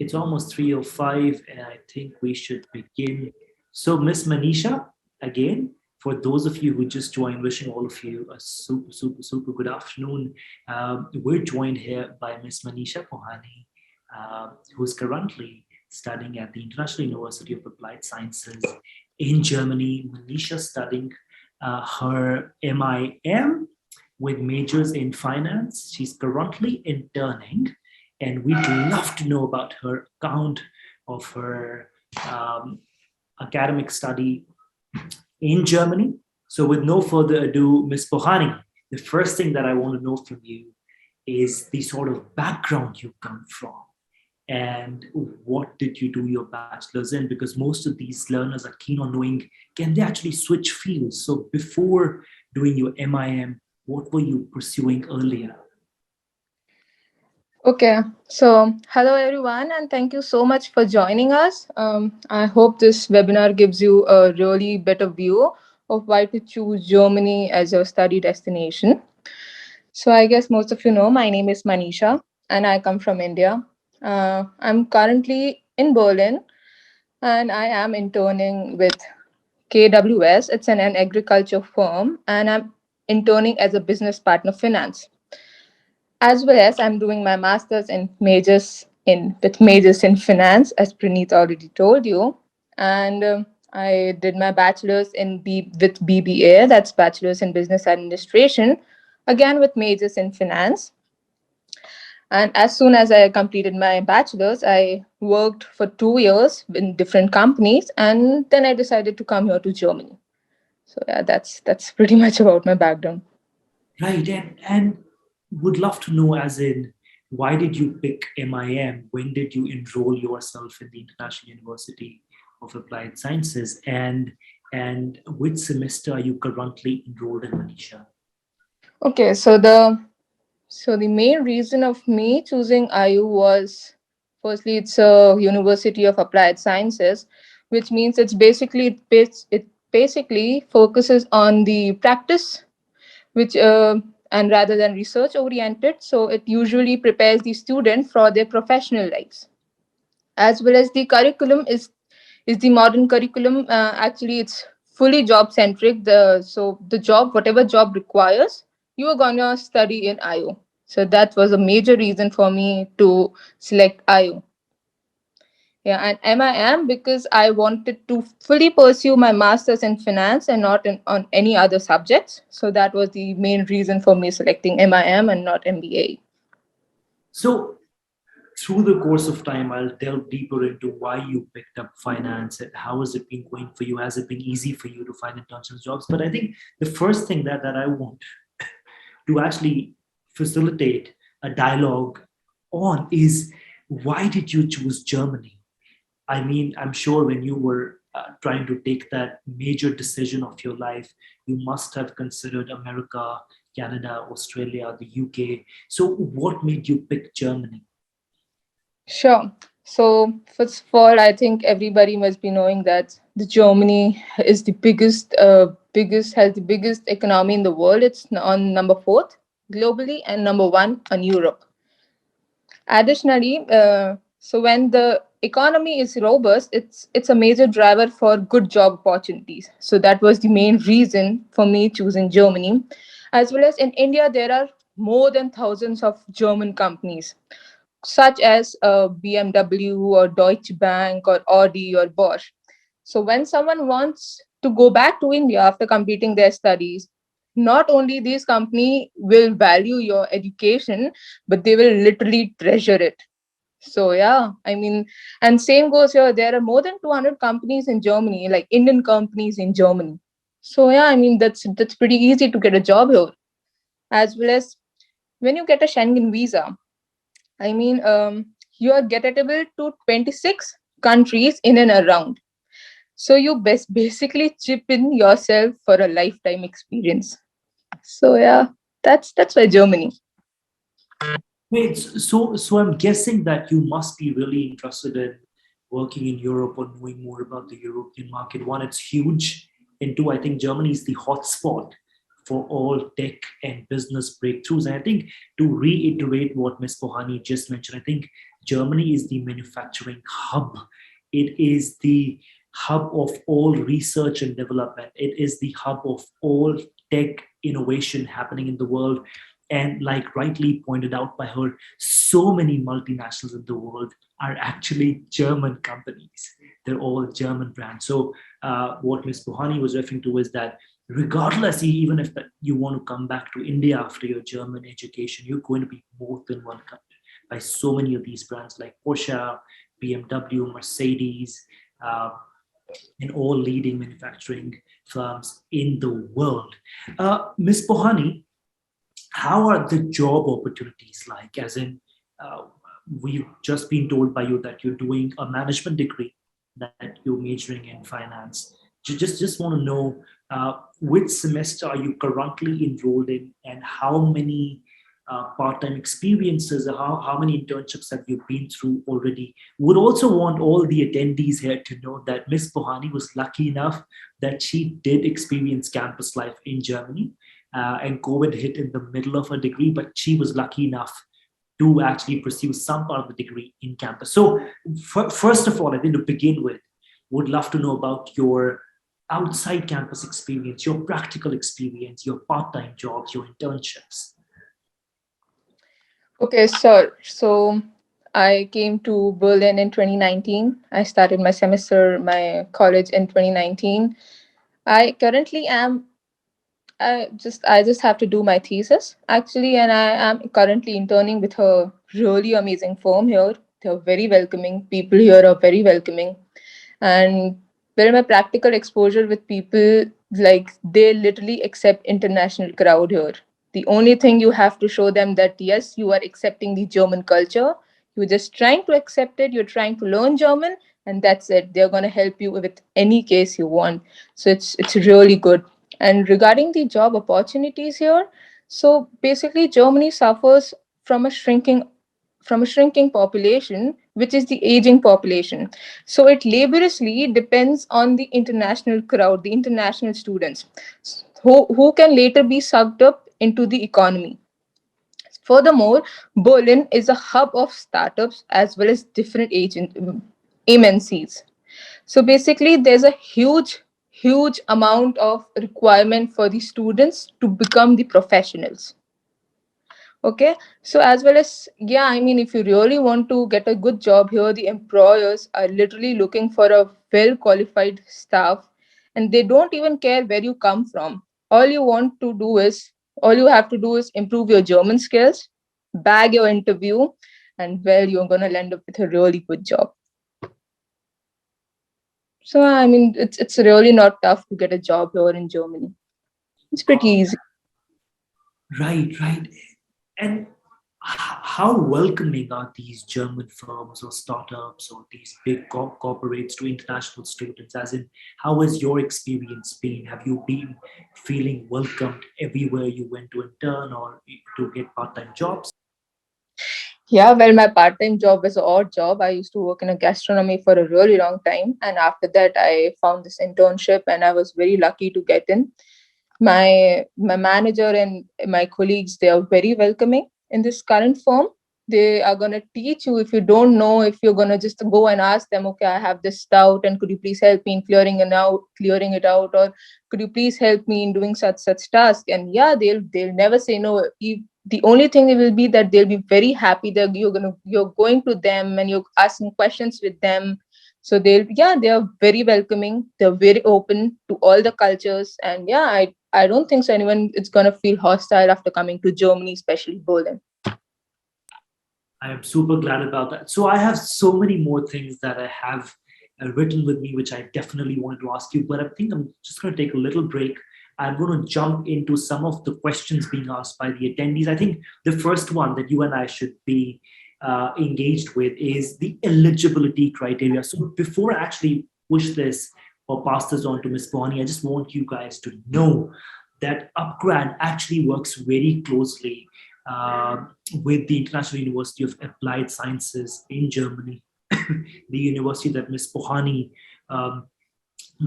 it's almost 3:05, and I think we should begin. So, Miss Manisha, again, for those of you who just joined, wishing all of you a super, super, super good afternoon. We're joined here by Miss Manisha Pohani, who's currently studying at the International University of Applied Sciences in Germany. Manisha studying her MIM with majors in finance. She's currently interning, and we'd love to know about her account of her um, academic study in Germany. So, with no further ado, Ms. Pohani, the first thing that I want to know from you is the sort of background you come from and what did you do your bachelor's in, because most of these learners are keen on knowing, can they actually switch fields? So before doing your MIM, what were you pursuing earlier? Okay, so hello everyone, and thank you so much for joining us. I hope this webinar gives you a really better view of why to choose Germany as your study destination. So, I guess most of you know my name is Manisha, and I come from India. I'm currently in Berlin, and I am interning with KWS. It's an agriculture firm, and I'm interning as a business partner finance, as well as I'm doing my masters in majors in finance, as Praneeth already told you. And I did my bachelor's with BBA, that's bachelor's in business administration, again with majors in finance. And as soon as I completed my bachelor's, I worked for 2 years in different companies, and then I decided to come here to Germany. So yeah, that's pretty much about my background. Right, and would love to know, as in, why did you pick MIM? When did you enroll yourself in the International University of Applied Sciences? And which semester are you currently enrolled in, Manisha? Okay, so the main reason of me choosing IU was, firstly, it's a University of Applied Sciences, which means it basically focuses on the practice, which and rather than research oriented. So it usually prepares the student for their professional lives, as well as the curriculum is the modern curriculum. Actually, it's fully job centric. The job, whatever job requires, you are gonna study in IO. So that was a major reason for me to select IO. Yeah, and MIM because I wanted to fully pursue my master's in finance and not on any other subjects. So that was the main reason for me selecting MIM and not MBA. So through the course of time, I'll delve deeper into why you picked up finance and how has it been going for you? Has it been easy for you to find internship jobs? But I think the first thing that I want to actually facilitate a dialogue on is, why did you choose Germany? I mean, I'm sure when you were trying to take that major decision of your life, you must have considered America, Canada, Australia, the UK. So, what made you pick Germany? Sure. So first of all, I think everybody must be knowing that the Germany is the biggest has the biggest economy in the world. It's on number fourth globally and number one on Europe. Additionally, so when the economy is robust, it's a major driver for good job opportunities. So that was the main reason for me choosing Germany, as well as in India there are more than thousands of German companies such as BMW or Deutsche Bank or Audi or Bosch. So when someone wants to go back to India after completing their studies, not only these company will value your education, but they will literally treasure it. So yeah, I mean, and same goes here. There are more than 200 companies in Germany, like Indian companies in Germany. So yeah, I mean that's pretty easy to get a job here, as well as when you get a Schengen visa. I mean, you are gettable to 26 countries in and around. So you basically chip in yourself for a lifetime experience. So yeah, that's why Germany. Wait, so I'm guessing that you must be really interested in working in Europe or knowing more about the European market. One, it's huge, and two, I think Germany is the hotspot for all tech and business breakthroughs. And I think, to reiterate what Ms. Pohani just mentioned, I think Germany is the manufacturing hub. It is the hub of all research and development. It is the hub of all tech innovation happening in the world. And like rightly pointed out by her, so many multinationals in the world are actually German companies. They're all German brands. So what Ms. Buhani was referring to is that regardless, even if you want to come back to India after your German education, you're going to be more than welcomed by so many of these brands like Porsche, BMW, Mercedes, uh, and all leading manufacturing firms in the world. Ms. Bohani, how are the job opportunities like? As in, uh, we've just been told by you that you're doing a management degree, that you're majoring in finance. Just want to know which semester are you currently enrolled in, and how many part-time experiences, how many internships have you been through already? Would also want all the attendees here to know that Miss Bohani was lucky enough that she did experience campus life in Germany, and COVID hit in the middle of her degree, but she was lucky enough to actually pursue some part of the degree in campus. So, first of all, I think to begin with, would love to know about your outside campus experience, your practical experience, your part-time jobs, your internships. Okay, so I came to Berlin in 2019. I started my college in 2019. I currently am I just have to do my thesis actually, and I am currently interning with a really amazing firm here. They're very welcoming. People here are very welcoming, and where my practical exposure with people, like they literally accept international crowd here. The only thing you have to show them that yes, you are accepting the German culture. You're just trying to accept it. You're trying to learn German, and that's it. They're gonna help you with any case you want. So it's really good. And regarding the job opportunities here, so basically Germany suffers from a shrinking population, which is the aging population. So it laboriously depends on the international crowd, the international students, who can later be sucked up into the economy. Furthermore, Berlin is a hub of startups as well as different agent MNCs. So basically, there's a huge amount of requirement for the students to become the professionals. Okay, so as well as, yeah, I mean, if you really want to get a good job here, the employers are literally looking for a well qualified staff, and they don't even care where you come from. All you want to do is, all you have to do is improve your German skills, bag your interview, and well, you're gonna land up with a really good job. So I mean, it's really not tough to get a job here in Germany. It's pretty easy. Right, right. And how welcoming are these German firms or startups or these big corporates to international students? As in, how has your experience been? Have you been feeling welcomed everywhere you went to intern or to get part-time jobs? Yeah, well, my part-time job was an odd job. I used to work in a gastronomy for a really long time, and after that, I found this internship, and I was very lucky to get in. My manager and my colleagues, they are very welcoming in this current firm. They are gonna teach you if you don't know. If you're gonna just go and ask them, okay, I have this doubt, and could you please help me in clearing it out, or could you please help me in doing such task? And yeah, they'll never say no. The only thing will be that they'll be very happy that you're going to them and you're asking questions with them. So they are very welcoming. They're very open to all the cultures, and yeah, I don't think so anyone is gonna feel hostile after coming to Germany, especially Berlin. I am super glad about that. So I have so many more things that I have written with me, which I definitely wanted to ask you, but I think I'm just going to take a little break. I'm going to jump into some of the questions being asked by the attendees. I think the first one that you and I should be engaged with is the eligibility criteria. So before I actually push this or pass this on to Ms. Bonnie, I just want you guys to know that upGrad actually works very closely uh, with the International University of Applied Sciences in Germany, the university that Ms. Pohani um,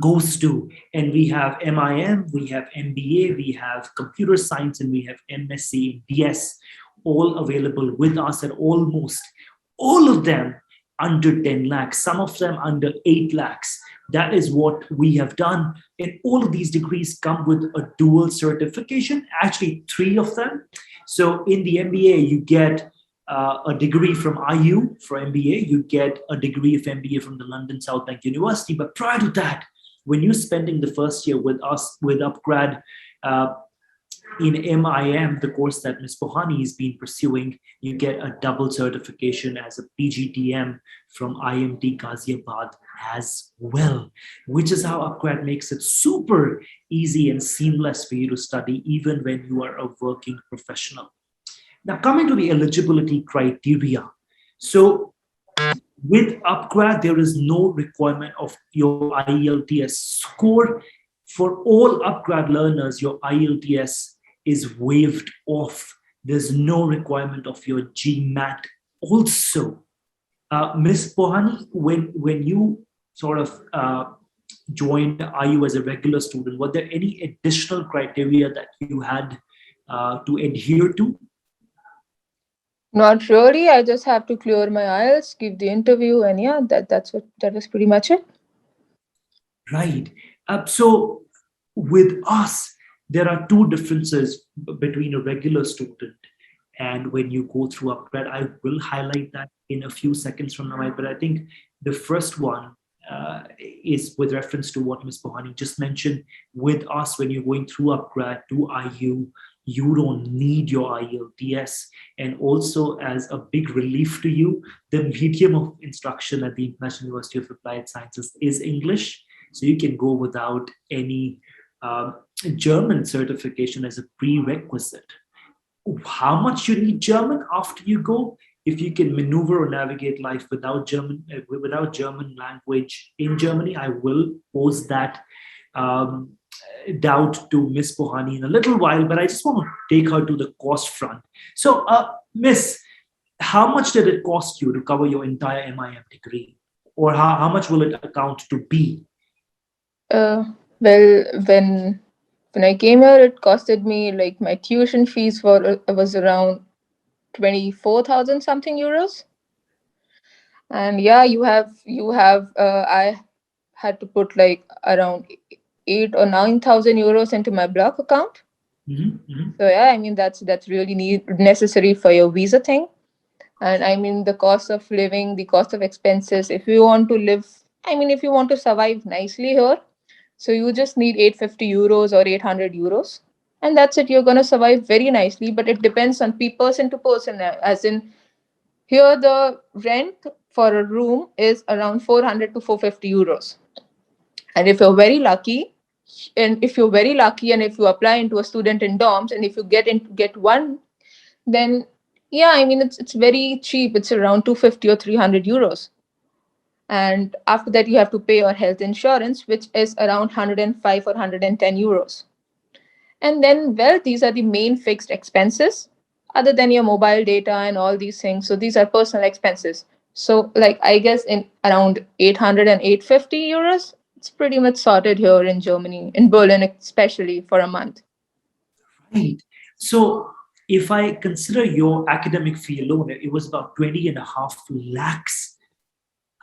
goes to. And we have MIM, we have MBA, we have computer science, and we have MSc, DS, all available with us at almost all of them under 10 lakhs, some of them under 8 lakhs. That is what we have done. And all of these degrees come with a dual certification, actually, three of them. So in the MBA, you get a degree from IU for MBA, you get a degree of MBA from the London South Bank University. But prior to that, when you're spending the first year with us, with upGrad, in MIM, the course that Ms. Pohani has been pursuing, you get a double certification as a PGDM from IMT Ghaziabad as well, which is how upGrad makes it super easy and seamless for you to study, even when you are a working professional. Now, coming to the eligibility criteria. So with upGrad, there is no requirement of your IELTS score. For all upGrad learners, your IELTS is waived off. There's no requirement of your GMAT also. Ms. Pohani, when you sort of joined IU as a regular student, were there any additional criteria that you had to adhere to? Not really. I just have to clear my IELTS, give the interview, and yeah, that was pretty much it. Right. So with us, there are two differences between a regular student and when you go through upGrad. I will highlight that in a few seconds from now, but I think the first one is with reference to what Ms. Pohani just mentioned. With us, when you're going through upGrad to IU, you don't need your IELTS. And also, as a big relief to you, the medium of instruction at the International University of Applied Sciences is English. So you can go without any German certification as a prerequisite. How much you need German after you go? If you can maneuver or navigate life without German language in Germany, I will pose that doubt to Miss Pohani in a little while, but I just want to take her to the cost front. So, Miss, how much did it cost you to cover your entire MIM degree? Or how much will it account to be? Well, when I came here, it costed me, like, my tuition fees was around 24,000 something euros. And yeah, I had to put like around 8 or 9,000 euros into my block account. So yeah, I mean that's really necessary for your visa thing. And I mean the cost of living, the cost of expenses. If you want to live, I mean if you want to survive nicely here, so you just need 850 euros or 800 euros, and that's it. You're gonna survive very nicely. But it depends on person to person. As in, here the rent for a room is around 400 to 450 euros. And if you're very lucky, and if you apply into a student in dorms, and if you get one, then yeah, I mean it's very cheap. It's around 250 or 300 euros. And after that, you have to pay your health insurance, which is around 105 or 110 euros. And then, well, these are the main fixed expenses, other than your mobile data and all these things. So these are personal expenses. So, like, I guess in around 800 and 850 euros, it's pretty much sorted here in Germany, in Berlin, especially for a month. Right. So if I consider your academic fee alone, it was about 20.5 lakhs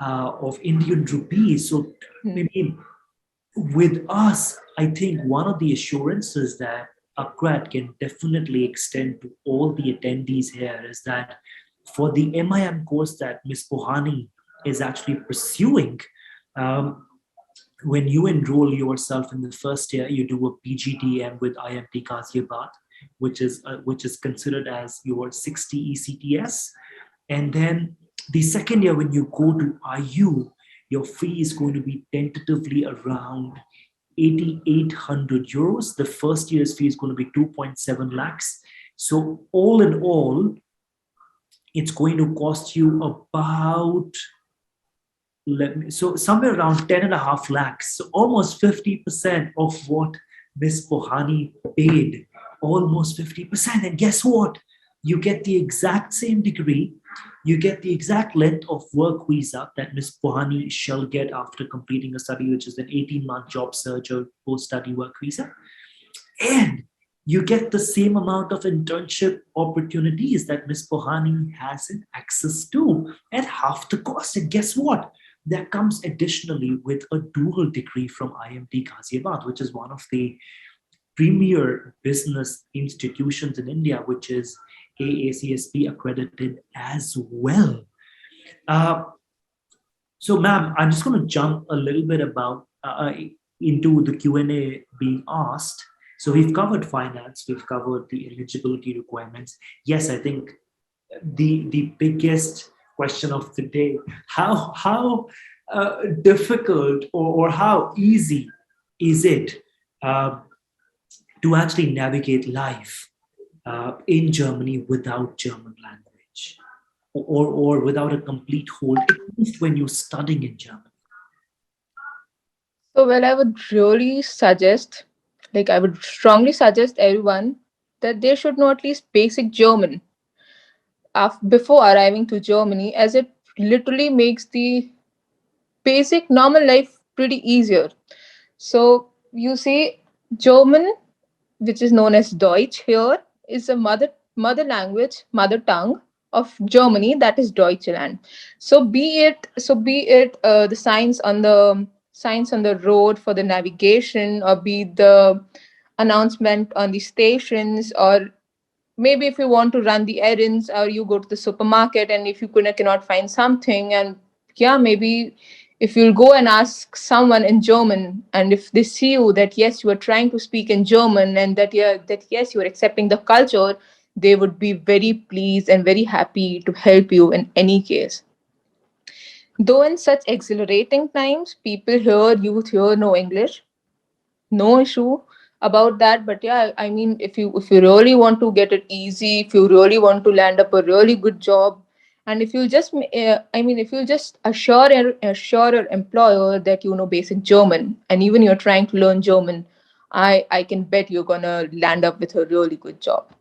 of Indian rupees. So I mean, with us, I think one of the assurances that upGrad can definitely extend to all the attendees here is that for the MIM course that Ms. Pohani is actually pursuing, when you enroll yourself in the first year, you do a PGDM with IMT Ghaziabad, which is considered as your 60 ECTS. And then the second year, when you go to IU, your fee is going to be tentatively around 8,800 euros. The first year's fee is going to be 2.7 lakhs. So all in all, it's going to cost you about, so somewhere around 10.5 lakhs. So almost 50% of what Ms. Pohani paid. Almost 50%. And guess what? You get the exact same degree, you get the exact length of work visa that Ms. Pohani shall get after completing a study, which is an 18-month job search or post-study work visa. And you get the same amount of internship opportunities that Ms. Pohani has access to at half the cost. And guess what? That comes additionally with a dual degree from IMT Ghaziabad, which is one of the premier business institutions in India, which is AACSP accredited as well. Uh, so, ma'am, I'm just going to jump a little bit about into the Q&A being asked. So we've covered finance, we've covered the eligibility requirements. Yes, I think the biggest question of the day: how difficult or how easy is it uh, to actually navigate life in Germany without German language, or without a complete hold, at least when you're studying in Germany? So, well, I would really suggest, like, I would strongly suggest everyone that they should know at least basic German before arriving to Germany, as it literally makes the basic normal life pretty easier. So, you see, German, which is known as Deutsch here, is a mother language, mother tongue of Germany, that is Deutschland. So be it the signs on the road for the navigation, or be the announcement on the stations, or maybe if you want to run the errands, or you go to the supermarket and if you cannot find something, and yeah, maybe if you'll go and ask someone in German, and if they see you that yes, you are trying to speak in German, and that yes, you are accepting the culture, they would be very pleased and very happy to help you in any case. Though in such exhilarating times, people here, youth here know English, no issue about that. But yeah, I mean, if you really want to get it easy, if you really want to land up a really good job, and if you just I mean, if you just assure your employer that you know basic German, and even you're trying to learn German, I can bet you're gonna land up with a really good job.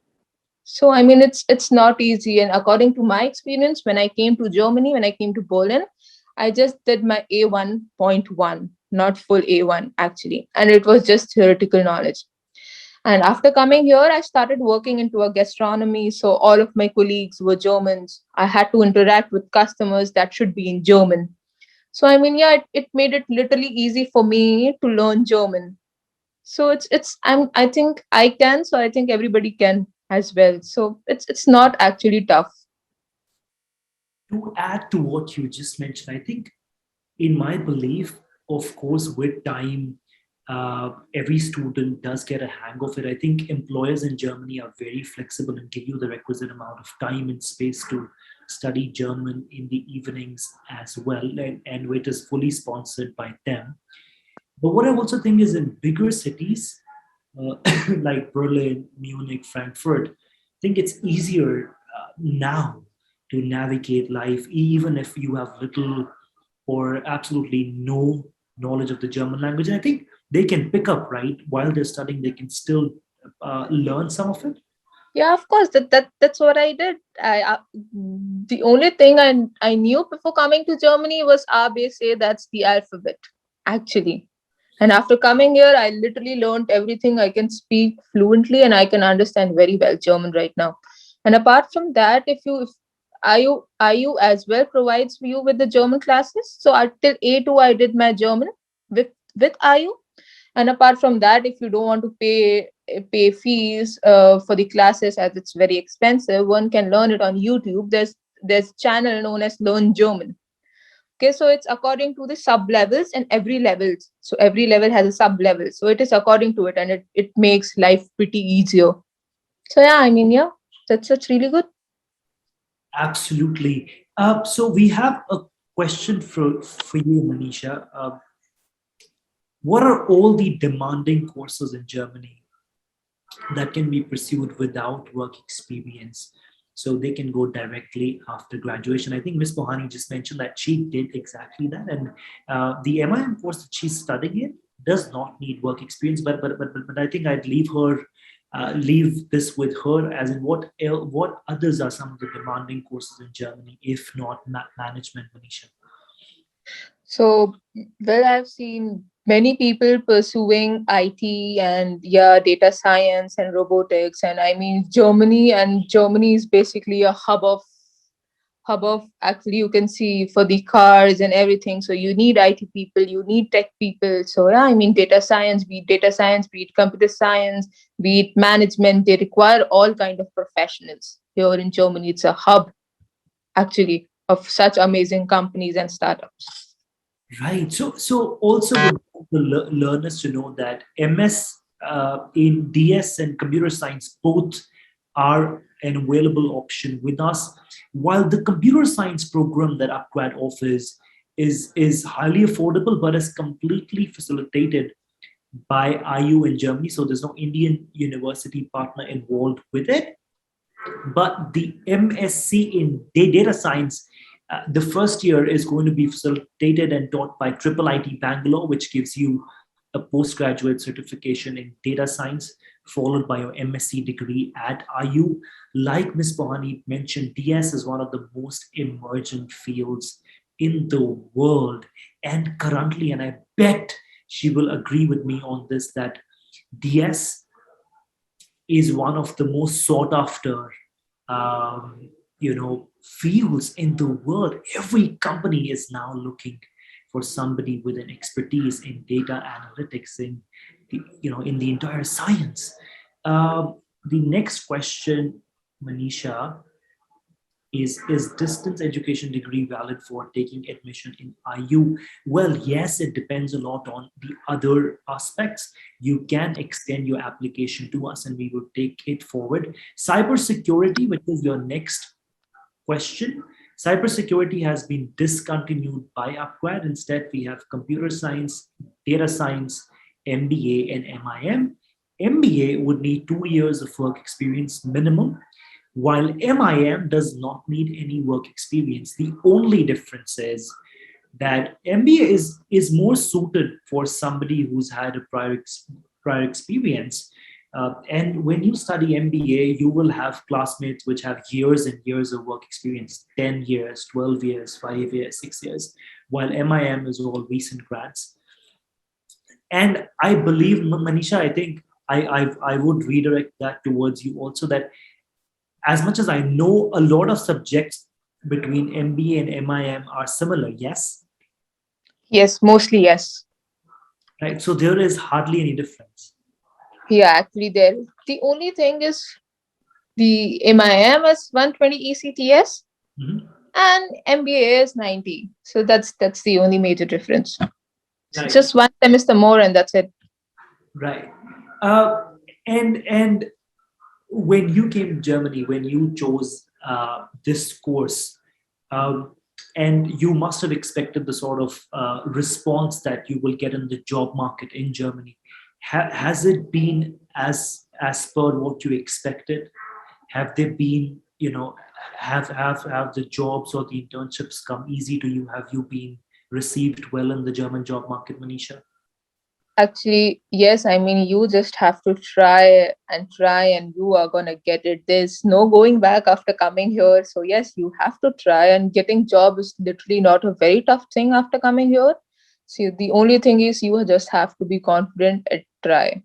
So I mean, it's not easy. And according to my experience, when I came to Germany, when I came to Berlin, I just did my A1.1, not full A1 actually, and it was just theoretical knowledge. And after coming here, I started working into a gastronomy. So all of my colleagues were Germans. I had to interact with customers that should be in German. So I mean, yeah, it made it literally easy for me to learn German. So I think I can, so I think everybody can as well. So it's not actually tough. To add to what you just mentioned, I think, in my belief, of course, with time, every student does get a hang of it. I think employers in Germany are very flexible and give you the requisite amount of time and space to study German in the evenings as well, and it is fully sponsored by them. But what I also think is, in bigger cities like Berlin, Munich, Frankfurt, I think it's easier now to navigate life, even if you have little or absolutely no knowledge of the German language. And I think they can pick up, right? While they're studying, they can still learn some of it. Yeah, of course. That's what I did. The only thing I knew before coming to Germany was ABC. That's the alphabet, actually. And after coming here, I literally learned everything. I can speak fluently and I can understand very well German right now. And apart from that, if IU as well provides you with the German classes. So until A2, I did my German with IU. And apart from that, if you don't want to pay fees for the classes, as it's very expensive, one can learn it on YouTube. There's channel known as Learn German. Okay, so it's according to the sub levels, and every levels. So every level has a sub level. So it is according to it, and it makes life pretty easier. So yeah, I mean, yeah, that's really good. Absolutely. So we have a question for you, Manisha. What are all the demanding courses in Germany that can be pursued without work experience, so they can go directly after graduation? I think Miss Mohani just mentioned that she did exactly that, and the MIM course that she's studying in does not need work experience. But I think I'd leave her leave this with her, as in what others are some of the demanding courses in Germany, if not management, Manisha? So, well, I've seen many people pursuing IT and yeah, data science and robotics. And I mean, Germany is basically a hub of actually you can see for the cars and everything. So you need IT people, you need tech people. So yeah, I mean, data science, be it computer science, be it management, they require all kind of professionals here in Germany. It's a hub actually of such amazing companies and startups. Right. So also would want the learners to know that MS in DS and computer science both are an available option with us. While the computer science program that upgrad offers is highly affordable, but is completely facilitated by IU in Germany. So there's no Indian university partner involved with it. But the MSc in data science, the first year is going to be facilitated and taught by Triple IT Bangalore, which gives you a postgraduate certification in data science, followed by your MSc degree at IU. Like Ms. Bohani mentioned, DS is one of the most emergent fields in the world. And currently, and I bet she will agree with me on this, that DS is one of the most sought after fields in the world. Every company is now looking for somebody with an expertise in data analytics, in the entire science. The next question, Manisha, is distance education degree valid for taking admission in IU? Well, yes, it depends a lot on the other aspects. You can extend your application to us and we will take it forward. Cybersecurity, which is your next question. Cybersecurity has been discontinued by upgrad. Instead, we have computer science, data science, MBA, and MIM. MBA would need 2 years of work experience minimum, while MIM does not need any work experience. The only difference is that MBA is more suited for somebody who's had a prior experience. And when you study MBA, you will have classmates which have years and years of work experience, 10 years, 12 years, 5 years, 6 years, while MIM is all recent grads. And I believe, Manisha, I think I would redirect that towards you also, that as much as I know, a lot of subjects between MBA and MIM are similar, yes? Yes, mostly yes. Right? So there is hardly any difference. Yeah, actually, there. The only thing is the MIM is 120 ECTS Mhm. and MBA is 90. So that's the only major difference. So Right, just one semester more and that's it. right. Uh, and when you came to Germany, when you chose this course, um, and you must have expected the sort of response that you will get in the job market in Germany. Has it been as per what you expected? Have they been, have the jobs or the internships come easy to you? Have you been received well in the German job market, Manisha? Actually, yes, I mean, you just have to try and you are gonna get it. There's no going back after coming here. So, yes, you have to try, and getting job is literally not a very tough thing after coming here. So, the only thing is you just have to be confident and try.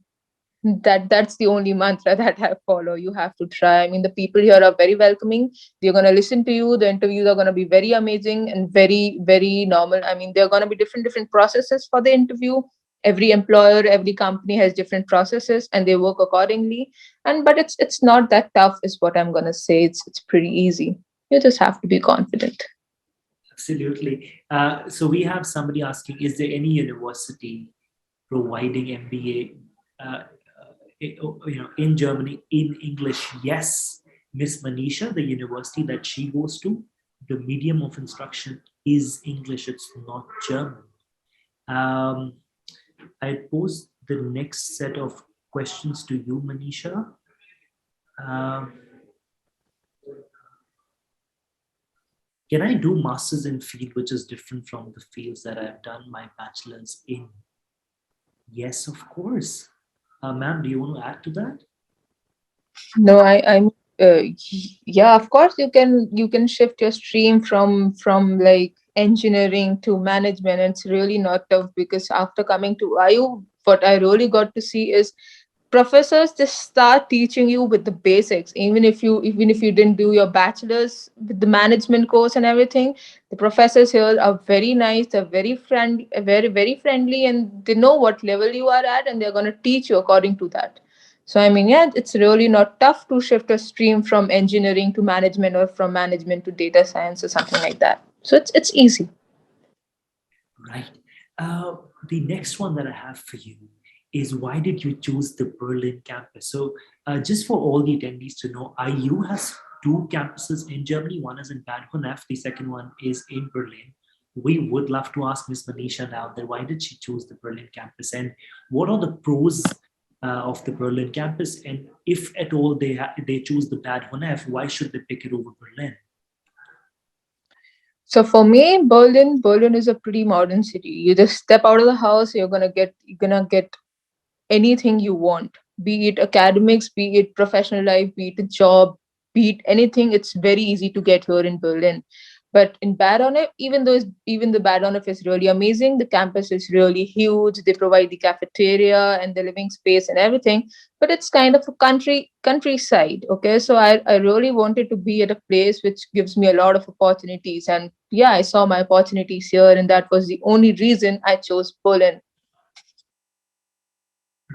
That's the only mantra that I follow. You have to try. I mean, the people here are very welcoming. They're gonna listen to you. The interviews are gonna be very amazing and very, very normal. I mean, there are gonna be different processes for the interview. Every employer, every company has different processes and they work accordingly. And but it's not that tough, is what I'm gonna say. It's pretty easy. You just have to be confident. Absolutely. So we have somebody asking, is there any university providing MBA, in Germany in English? Yes, Miss Manisha, the university that she goes to, the medium of instruction is English. It's not German. Um, I pose the next set of questions to you, Manisha. Um, can I do masters in field which is different from the fields that I've done my bachelor's in? Yes, of course. Ma'am, do you want to add to that? No, yeah, of course you can shift your stream from like engineering to management. And it's really not tough because after coming to IU, what I really got to see is professors just start teaching you with the basics. Even if you didn't do your bachelor's with the management course and everything, the professors here are very nice. They're very friendly, very friendly, and they know what level you are at, and they're going to teach you according to that. So I mean, yeah, it's really not tough to shift a stream from engineering to management or from management to data science or something like that. So it's easy. Right. Uh, the next one that I have for you is, why did you choose the Berlin campus? So, just for all the attendees to know, IU has two campuses in Germany. One is in Bad Honnef, the second one is in Berlin. We would love to ask Miss Manisha now that why did she choose the Berlin campus, and what are the pros of the Berlin campus? And if at all they choose the Bad Honnef, why should they pick it over Berlin? So for me, Berlin is a pretty modern city. You just step out of the house, you're gonna get anything you want, be it academics, be it professional life, be it a job, be it anything. It's very easy to get here in Berlin. But in Badonef, even the Badonef is really amazing, the campus is really huge. They provide the cafeteria and the living space and everything. But it's kind of a countryside. Okay, so I really wanted to be at a place which gives me a lot of opportunities. And yeah, I saw my opportunities here, and that was the only reason I chose Berlin.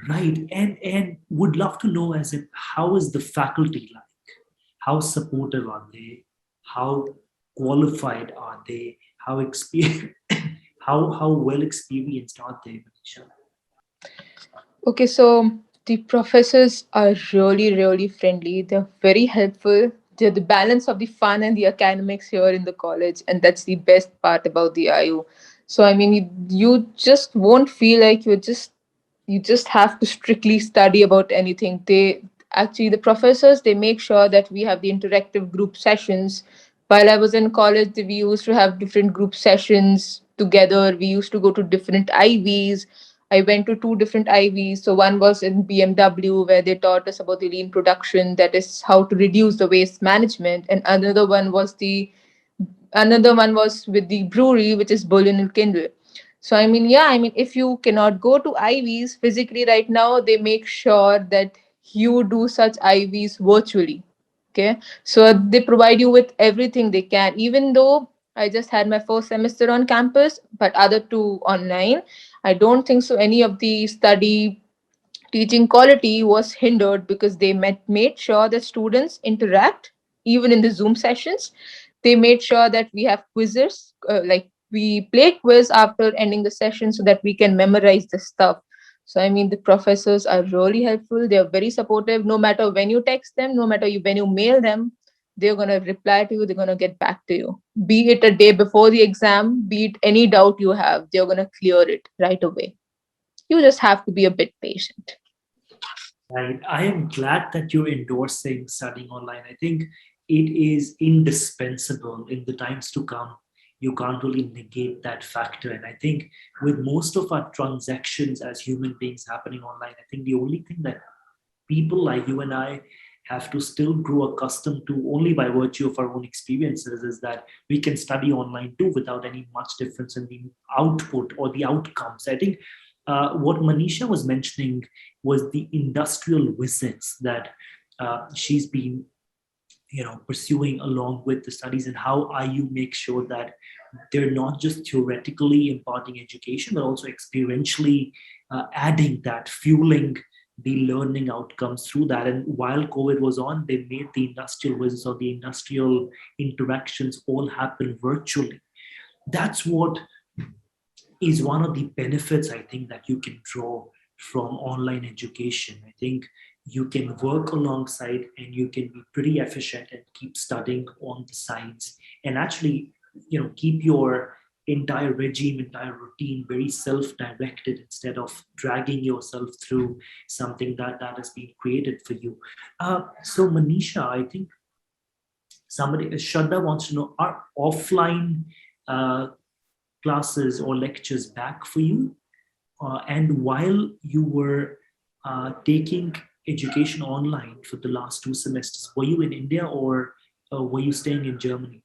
Right, and would love to know as in, how is the faculty like? How supportive are they? How qualified are they? How experienced? How well experienced are they, Manisha? Okay, so the professors are really, really friendly. They're very helpful. They're the balance of the fun and the academics here in the college, and that's the best part about the IU. So I mean, you just won't feel like you just have to strictly study about anything. They actually, the professors, they make sure that we have the interactive group sessions. While I was in college, we used to have different group sessions together. We used to go to different IVs. I went to two different IVs. So one was in BMW, where they taught us about the lean production, that is how to reduce the waste management, and another one was with the brewery, which is Berlin and Kindle. So I mean, yeah, I mean, if you cannot go to IVs physically right now, they make sure that you do such IVs virtually. Okay, so they provide you with everything they can. Even though I just had my first semester on campus, but other two online, I don't think so. Any of the study teaching quality was hindered because they made sure that students interact even in the Zoom sessions. They made sure that we have quizzes, like we play quiz after ending the session so that we can memorize the stuff. So I mean, the professors are really helpful. They are very supportive. No matter when you text them, no matter when you mail them, they're gonna reply to you. They're gonna get back to you. Be it a day before the exam, be it any doubt you have, they're gonna clear it right away. You just have to be a bit patient. Right. I am glad that you're endorsing studying online. I think it is indispensable in the times to come. You can't really negate that factor. And I think with most of our transactions as human beings happening online, I think the only thing that people like you and I have to still grow accustomed to, only by virtue of our own experiences, is that we can study online too without any much difference in the output or the outcomes. I think what Manisha was mentioning was the industrial visits that she's been pursuing along with the studies, and how IU make sure that they're not just theoretically imparting education but also experientially adding that, fueling the learning outcomes through that. And while COVID was on, they made the industrial visits or the industrial interactions all happen virtually. That's what is one of the benefits, I think, that you can draw from online education. I think you can work alongside and you can be pretty efficient and keep studying on the sides, and actually keep your entire regime, entire routine very self-directed, instead of dragging yourself through something that has been created for you. So Manisha, I think somebody, Shraddha, wants to know, are offline uh, classes or lectures back for you? And while you were taking education online for the last 2 semesters? Were you in India or were you staying in Germany?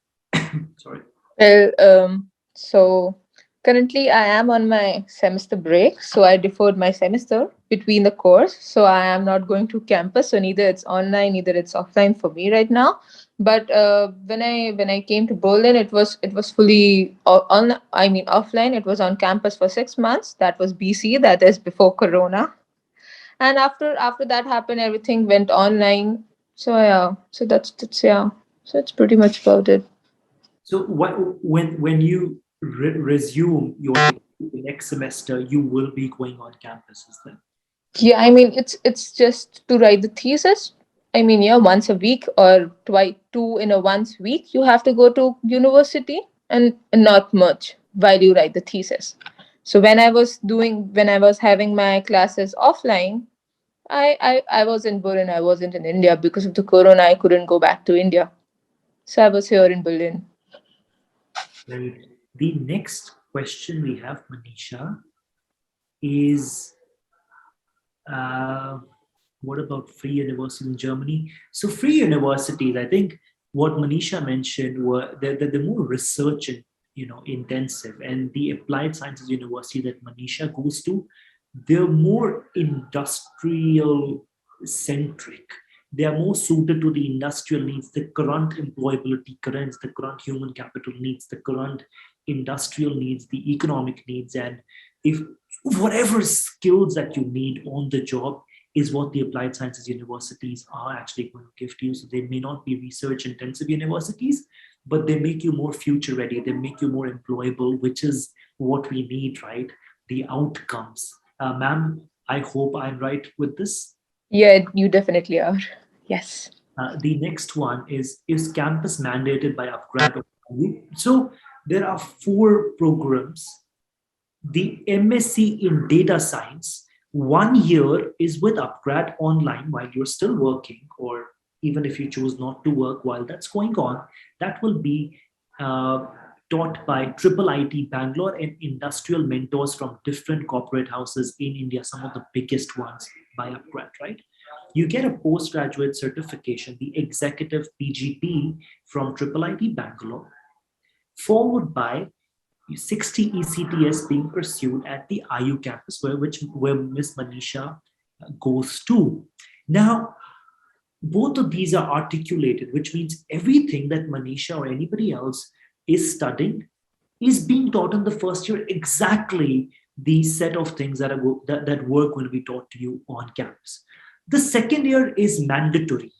Sorry. Well, so currently I am on my semester break, so I deferred my semester between the course. So I am not going to campus. So neither it's online, neither it's offline for me right now. But when I came to Berlin, it was fully on. I mean offline. It was on campus for 6 months. That was BC. That is before Corona. And after that happened, everything went online. So yeah. So that's yeah. So it's pretty much about it. So when you resume your next semester, you will be going on campus, is that? Yeah, I mean it's just to write the thesis. I mean, yeah, once a week or twice two in a once week, you have to go to university and not much while you write the thesis. So when I was having my classes offline, I was in Berlin, I wasn't in India because of the corona, I couldn't go back to India. So I was here in Berlin. Right. The next question we have, Manisha, is uh, what about free universities in Germany? So free universities, I think what Manisha mentioned were they're more research and intensive, and the applied sciences university that Manisha goes to, they're more industrial centric. They are more suited to the industrial needs, the current employability currents, the current human capital needs, the current industrial needs, the economic needs, and if whatever skills that you need on the job is what the applied sciences universities are actually going to give to you. So they may not be research intensive universities, but they make you more future ready. They make you more employable, which is what we need, right? The outcomes. Ma'am, I hope I'm right with this. Yeah, you definitely are. Yes. The next one is campus mandated by upgrad? So there are four programs. The MSc in data science, 1 year is with upgrad online while you're still working, or even if you choose not to work while that's going on, that will be uh, taught by triple IT Bangalore and industrial mentors from different corporate houses in India, some of the biggest ones by upgrad, right? You get a postgraduate certification, the executive PGP from triple IT Bangalore, followed by 60 ECTS being pursued at the IU campus, where Miss Manisha goes to. Now, both of these are articulated, which means everything that Manisha or anybody else is studying is being taught in the first year, exactly the set of things that were going to be taught to you on campus. The second year is mandatory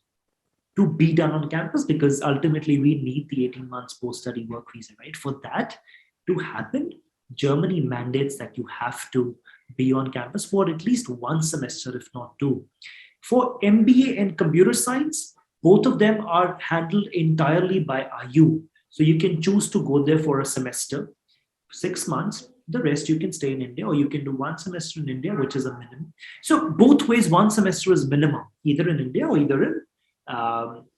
to be done on campus because ultimately we need the 18 months post-study work visa, right? For that to happen, Germany mandates that you have to be on campus for at least one semester, if not two. For MBA and computer science, both of them are handled entirely by IU. So you can choose to go there for a semester, 6 months. The rest you can stay in India, or you can do one semester in India, which is a minimum. So both ways, one semester is minimum, either in India or either in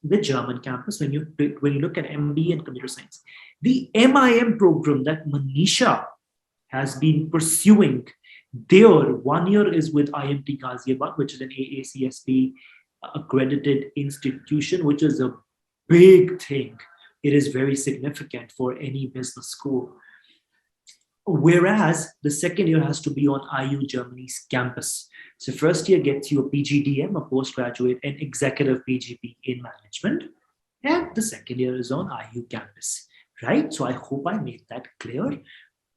the German campus. When you look at MBA and computer science, the MIM program that Manisha has been pursuing, there 1 year is with IMT Ghaziabad, which is an AACSB accredited institution, which is a big thing. It is very significant for any business school. Whereas the second year has to be on IU Germany's campus. So first year gets you a PGDM, a postgraduate and executive PGP in management. And the second year is on IU campus, right? So I hope I made that clear.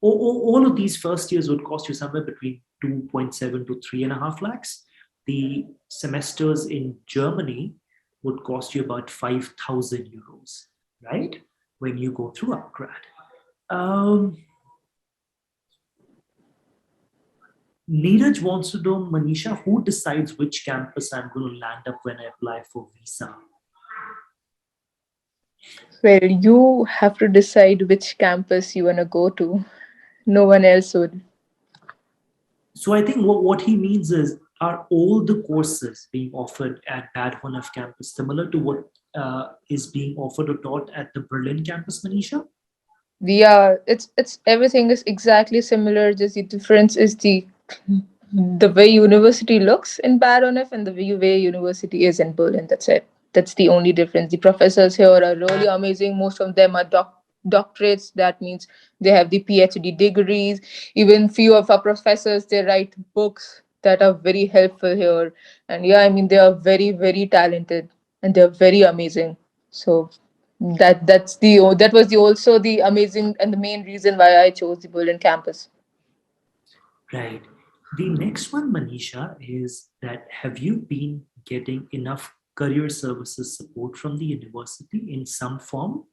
All of these first years would cost you somewhere between 2.7 to 3.5 lakhs. The semesters in Germany would cost you about 5,000 euros, right? When you go through upgrad. Neeraj wants to know, Manisha, who decides which campus I'm going to land up when I apply for visa? Well, you have to decide which campus you want to go to. No one else would. So I think what he means is, are all the courses being offered at Bad Honnef campus similar to what is being offered or taught at the Berlin campus, Manisha? Yeah, it's everything is exactly similar. Just the difference is the The way university looks in Baronef and the way university is in Berlin. That's it. That's the only difference. The professors here are really amazing. Most of them are doctorates. That means they have the PhD degrees. Even few of our professors, they write books that are very helpful here. And yeah, I mean they are very very talented and they're very amazing. So that was the also the amazing and the main reason why I chose the Berlin campus. Right. The next one, Manisha, is that have you been getting enough career services support from the university in some form?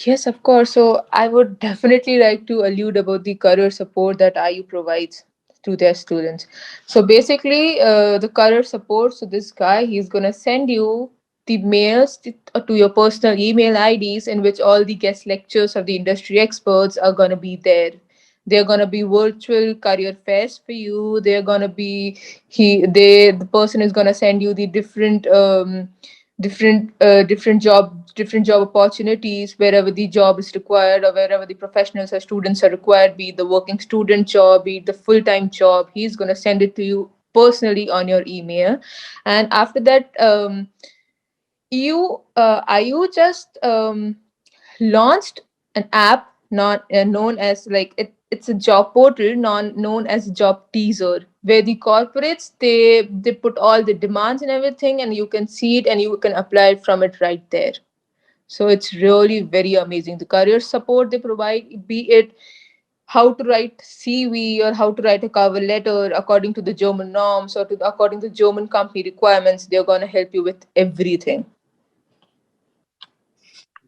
Yes, of course. So I would definitely like to allude about the career support that IU provides to their students. So basically, the career support. So this guy, he's gonna send you the mails to your personal email IDs in which all the guest lectures of the industry experts are gonna be there. They're gonna be virtual career fairs for you. They're gonna be the person is gonna send you the different job opportunities wherever the job is required or wherever the professionals or students are required, be it the working student job, be it the full-time job. He's going to send it to you personally on your email. And after that, you just launched an app not known as like it's a job portal known as job teaser, where the corporates they put all the demands and everything, and you can see it and you can apply it from it right there. So it's really very amazing the career support they provide, be it how to write CV or how to write a cover letter according to the German norms or according to German company requirements. They're going to help you with everything.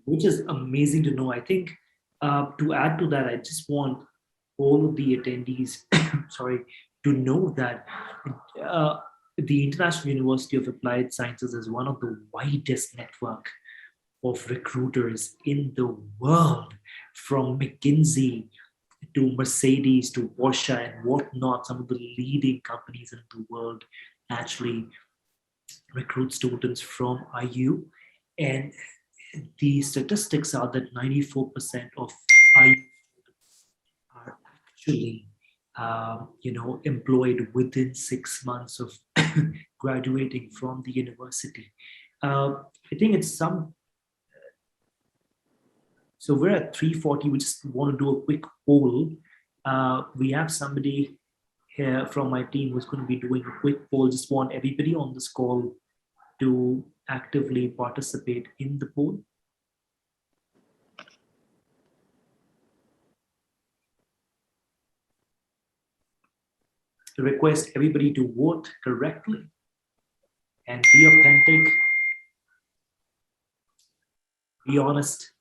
Which is amazing to know. I think to add to that, I just want all of the attendees, sorry, to know that uh, the International University of Applied Sciences is one of the widest network of recruiters in the world, from McKinsey to Mercedes to Porsche and whatnot. Some of the leading companies in the world actually recruit students from IU. And the statistics are that 94% of IU are actually employed within 6 months of graduating from the university. I think it's some So we're at 3:40. We just want to do a quick poll. We have somebody here from my team who's going to be doing a quick poll. Just want everybody on this call to actively participate in the poll. Request everybody to vote correctly and be authentic, be honest.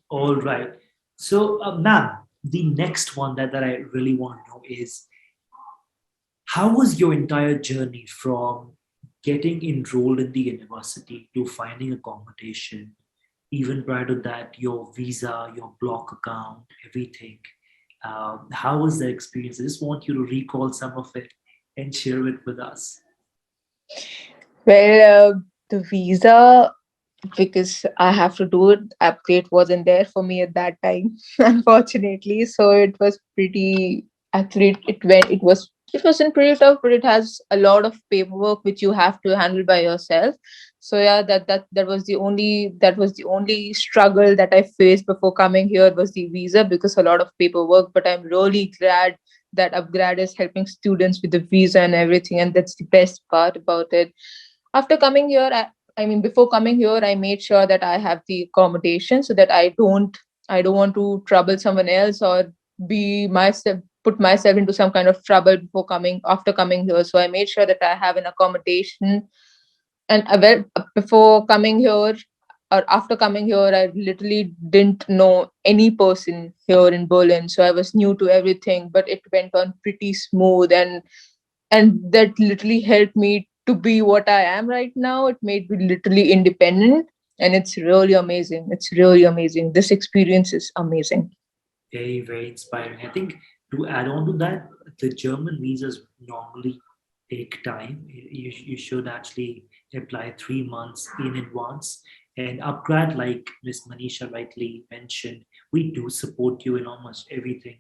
All right. So, ma'am, the next one that I really want to know is, how was your entire journey from getting enrolled in the university to finding accommodation? Even prior to that, your visa, your block account, everything. How was the experience? I just want you to recall some of it and share it with us. Well, the visa, because I have to do it. Upgrade wasn't there for me at that time, unfortunately. So it was pretty. Actually, it wasn't pretty tough, but it has a lot of paperwork which you have to handle by yourself. So yeah, that was the only struggle that I faced before coming here was the visa, because a lot of paperwork. But I'm really glad that upgrad is helping students with the visa and everything, and that's the best part about it. After coming here, I mean, before coming here, I made sure that I have the accommodation so that I don't want to trouble someone else or be myself, put myself into some kind of trouble after coming here. So I made sure that I have an accommodation. And before coming here or after coming here, I literally didn't know any person here in Berlin. So I was new to everything, but it went on pretty smooth, and that literally helped me to be what I am right now. It made me literally independent, and it's really amazing. It's really amazing. This experience is amazing. Very, very inspiring. I think to add on to that, the German visas normally take time. You should actually apply 3 months in advance. And upgrad, like Miss Manisha rightly mentioned, we do support you in almost everything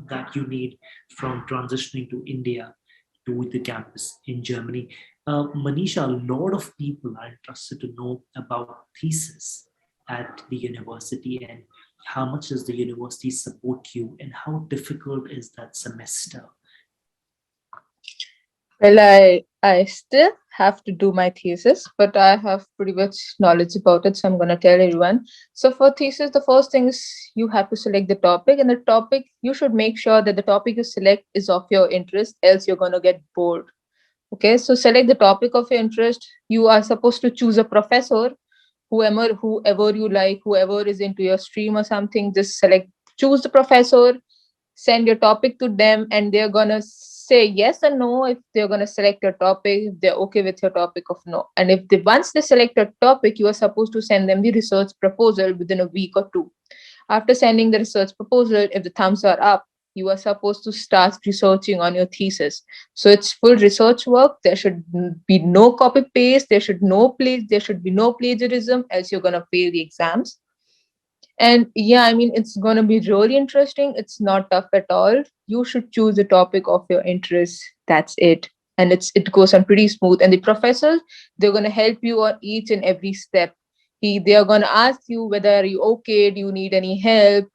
that you need from transitioning to India to the campus in Germany. Manisha, a lot of people are interested to know about thesis at the university and how much does the university support you and how difficult is that semester? Well, I still have to do my thesis, but I have pretty much knowledge about it, so I'm gonna tell everyone. So for thesis, the first thing is you have to select the topic, and the topic you should make sure that the topic you select is of your interest, else you're gonna get bored. Okay, so select the topic of your interest. You are supposed to choose a professor, whoever you like, whoever is into your stream or something. Just choose the professor, send your topic to them, and they're gonna say yes or no if they're gonna select your topic, if they're okay with your topic of no. And if they once they select a topic, you are supposed to send them the research proposal within a week or two. After sending the research proposal, if the thumbs are up, you are supposed to start researching on your thesis. So it's full research work. There should be no copy paste. There should be no plagiarism, else you're gonna fail the exams. And yeah, I mean, it's going to be really interesting. It's not tough at all. You should choose the topic of your interest. That's it. And it goes on pretty smooth. And the professors, they're going to help you on each and every step. They are going to ask you whether are you okay, do you need any help,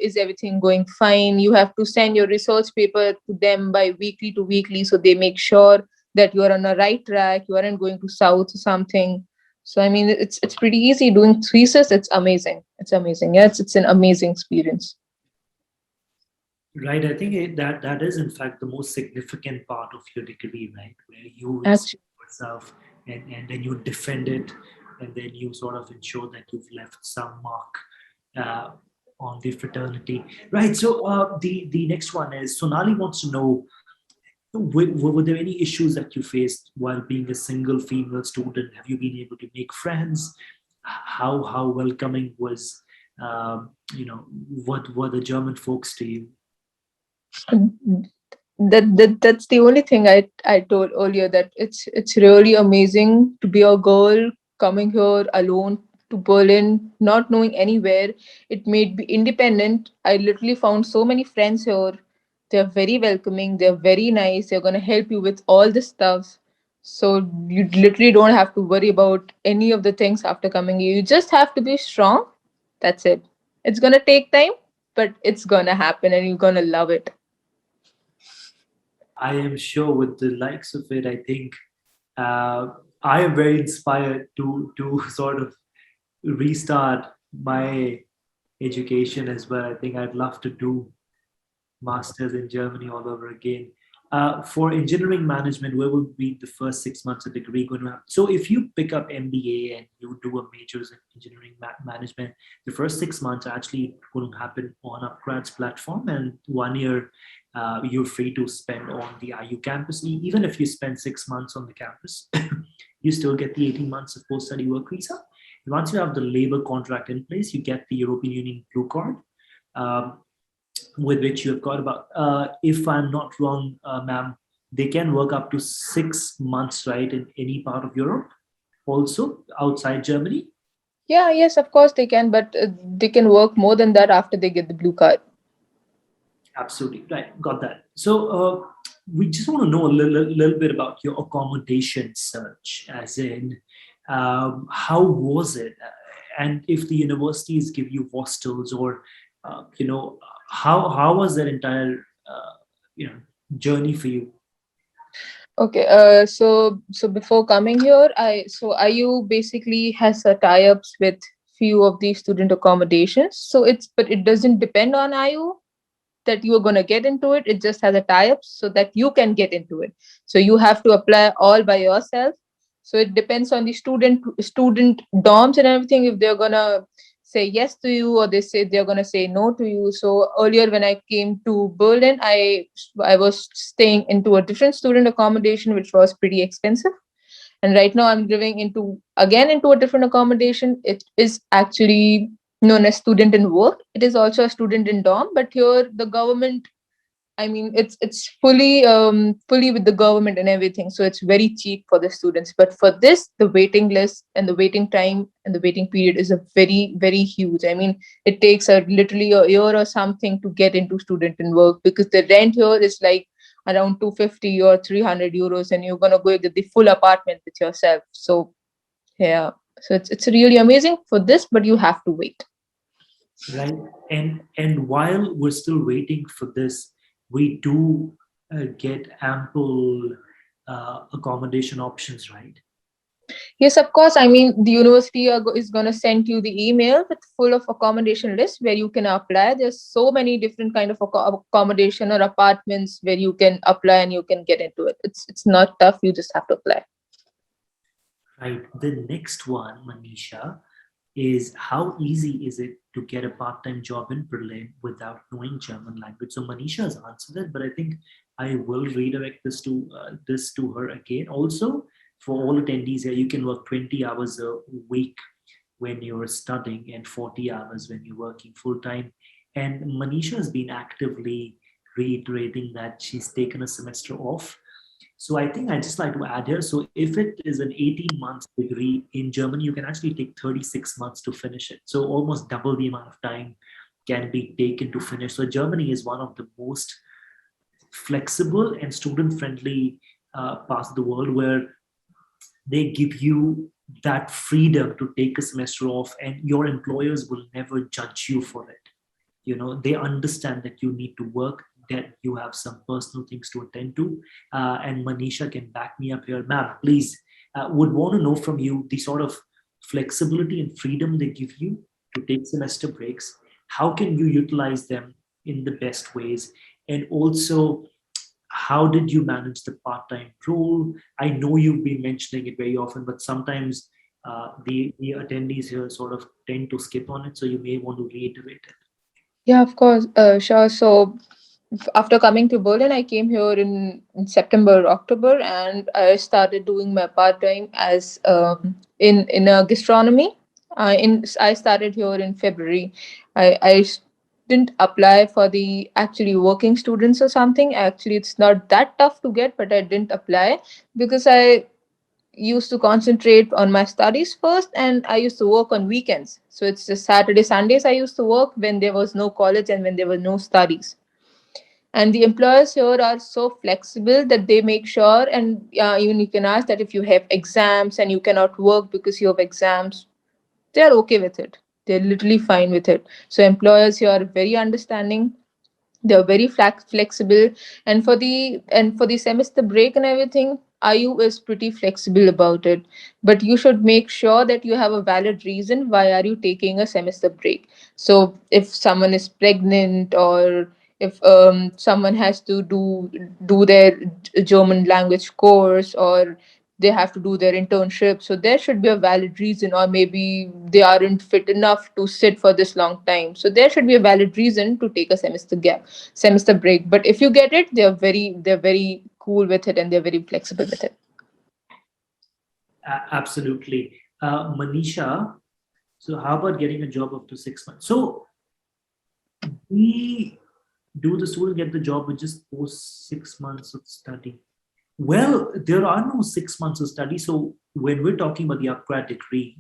is everything going fine. You have to send your research paper to them by weekly to weekly, so they make sure that you are on the right track, you aren't going to south or something. So I mean, it's pretty easy doing thesis. It's amazing. It's amazing. Yeah, it's an amazing experience. Right, I think that is in fact the most significant part of your degree, right? Where you express Actually, yourself and then you defend it, and then you sort of ensure that you've left some mark uh, on the fraternity, right? So the next one is Sonali wants to know, were there any issues that you faced while being a single female student? Have you been able to make friends? How welcoming was what were the German folks to you? that's the only thing I told earlier, that it's really amazing to be a girl coming here alone to Berlin, not knowing anywhere. It made me independent. I literally found so many friends here. They're very welcoming. They're very nice. They're gonna help you with all the stuff. So you literally don't have to worry about any of the things after coming here. You just have to be strong. That's it. It's gonna take time, but it's gonna happen, and you're gonna love it. I am sure with the likes of it, I think uh, I am very inspired to sort of restart my education as well. I think I'd love to do masters in Germany all over again. For engineering management, where will be the first 6 months of degree going to happen? So if you pick up MBA and you do a majors in engineering management, the first 6 months are actually going to happen on upGrad's platform, and 1 year you're free to spend on the IU campus. Even if you spend 6 months on the campus, you still get the 18 months of post-study work visa. And once you have the labor contract in place, you get the European Union blue card. Um, with which you have got about, if I'm not wrong, ma'am, they can work up to 6 months, right, in any part of Europe, also outside Germany. Yeah, yes, of course they can, but they can work more than that after they get the blue card. Absolutely, right, got that. So we just want to know a little bit about your accommodation search, as in how was it, and if the universities give you hostels or uh, you know how was that entire uh, you know journey for you? Okay, so before coming here, IU basically has tie-ups with few of these student accommodations. So but it doesn't depend on IU that you are gonna get into it. It just has a tie-up so that you can get into it. So you have to apply all by yourself. So it depends on the student dorms and everything, if they're gonna say yes to you or they're gonna say no to you. So earlier when I came to Berlin, I was staying into a different student accommodation which was pretty expensive. And right now I'm living into a different accommodation. It is actually known as student in work. It is also a student in dorm, but here the government I mean, it's fully with the government and everything, so it's very cheap for the students. But for this, the waiting list and the waiting time and the waiting period is a very huge. I mean, it takes a literally a year or something to get into student and work, because the rent here is like around 250 or 300 euros, and you're gonna go get the full apartment with yourself. So yeah, so it's really amazing for this, but you have to wait. Right. And while we're still waiting for this, we do get ample accommodation options, right? Yes, of course. I mean, the university is going to send you the email with full of accommodation list where you can apply. There's so many different kind of accommodation or apartments where you can apply and you can get into it. It's not tough. You just have to apply. Right. The next one, Manisha, is how easy is it to get a part-time job in Berlin without knowing German language? So Manisha has answered it, but I think I will redirect this to her again. Also, for all attendees here, you can work 20 hours a week when you're studying and 40 hours when you're working full time. And Manisha has been actively reiterating that she's taken a semester off. So I think I just like to add here. So if it is an 18 months degree in Germany, you can actually take 36 months to finish it. So almost double the amount of time can be taken to finish. So Germany is one of the most flexible and student friendly parts of the world where they give you that freedom to take a semester off, and your employers will never judge you for it. They understand that you need to work, that you have some personal things to attend to. And Manisha can back me up here. Ma'am, please, would want to know from you the sort of flexibility and freedom they give you to take semester breaks. How can you utilize them in the best ways? And also, how did you manage the part-time role? I know you've been mentioning it very often, but sometimes the attendees here sort of tend to skip on it, so you may want to reiterate it. Yeah, of course. Sure. So after coming to Berlin, I came here in September, October, and I started doing my part time as in a gastronomy. I started here in February. I didn't apply for the actually working students or something. Actually, it's not that tough to get, but I didn't apply because I used to concentrate on my studies first, and I used to work on weekends. So it's just Saturday, Sundays I used to work when there was no college and when there were no studies. And the employers here are so flexible that they make sure, and even you can ask that if you have exams and you cannot work because you have exams, they're okay with it. They're literally fine with it. So employers here are very understanding, they're very flexible. And for the semester break and everything, IU is pretty flexible about it. But you should make sure that you have a valid reason why are you taking a semester break. So if someone is pregnant, or if someone has to do their German language course, or they have to do their internship, so there should be a valid reason. Or maybe they aren't fit enough to sit for this long time, so there should be a valid reason to take a semester break. But if you get it, they're very cool with it, and they're very flexible with it. Absolutely. Manisha, so how about getting a job up to 6 months? So we do the student get the job with just post 6 months of study? Well, there are no 6 months of study. So when we're talking about the upgrad degree,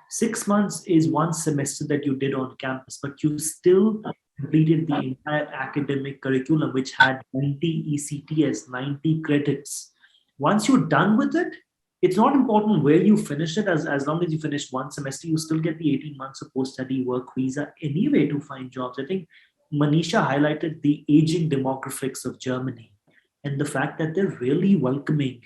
6 months is one semester that you did on campus, but you still completed the entire academic curriculum, which had 90 ECTS, 90 credits. Once you're done with it, it's not important where you finish it. As long as you finish one semester, you still get the 18 months of post-study work visa anyway to find jobs. I think Manisha highlighted the aging demographics of Germany and the fact that they're really welcoming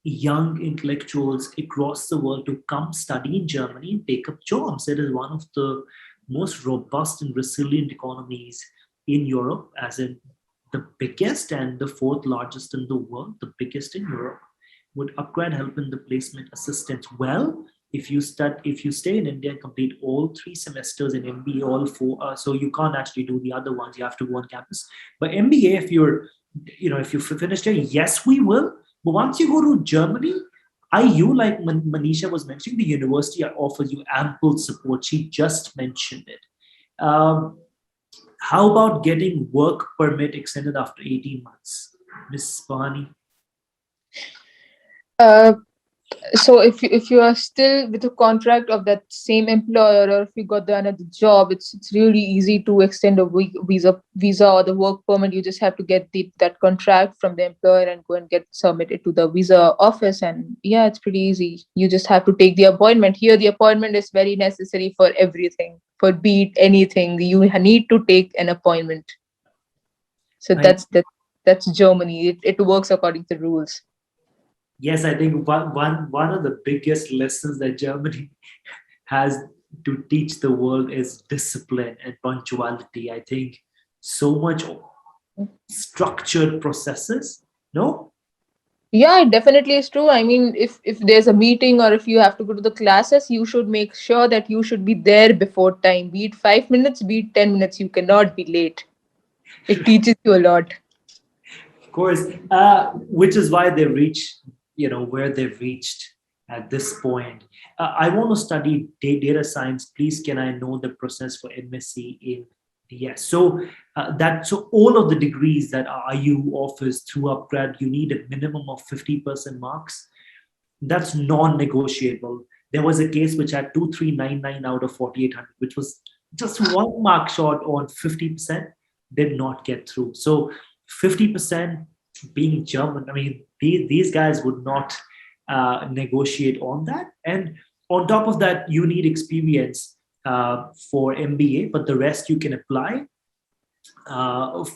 young intellectuals across the world to come study in Germany and take up jobs. It is one of the most robust and resilient economies in Europe, as in the biggest and the fourth largest in the world, the biggest in Europe. Would upgrad help in the placement assistance? Well, if you stay in India and complete all 3 semesters in MBA, all four, so you can't actually do the other ones. You have to go on campus. But MBA, if you finished it, yes, we will. But once you go to Germany, IU, like Manisha was mentioning, the university offers you ample support. She just mentioned it. Um, How about getting work permit extended after 18 months? Miss Bahani? Uh, so if you are still with a contract of that same employer, or if you got the another job, it's really easy to extend a visa or the work permit. You just have to get that contract from the employer and go and get submitted to the visa office, and yeah, it's pretty easy. You just have to take the appointment. Here the appointment is very necessary for everything. For be it anything, you need to take an appointment. So I that's Germany. It works according to rules. Yes, I think one of the biggest lessons that Germany has to teach the world is discipline and punctuality. I think so much structured processes. No, Yeah, it definitely is true. I mean, if there's a meeting or if you have to go to the classes, you should make sure that you should be there before time. Be it 5 minutes, be it 10 minutes. You cannot be late. It teaches you a lot. of course, which is why they reach, where they've reached at this point. I want to study data science. Please, can I know the process for MSc in DS? So all of the degrees that IU offers through upgrad, you need a minimum of 50% marks. That's non-negotiable. There was a case which had 2399 out of 4800, which was just one mark short on 50%, did not get through. So 50% being German, I mean, these guys would not negotiate on that. And on top of that, you need experience for MBA, but the rest you can apply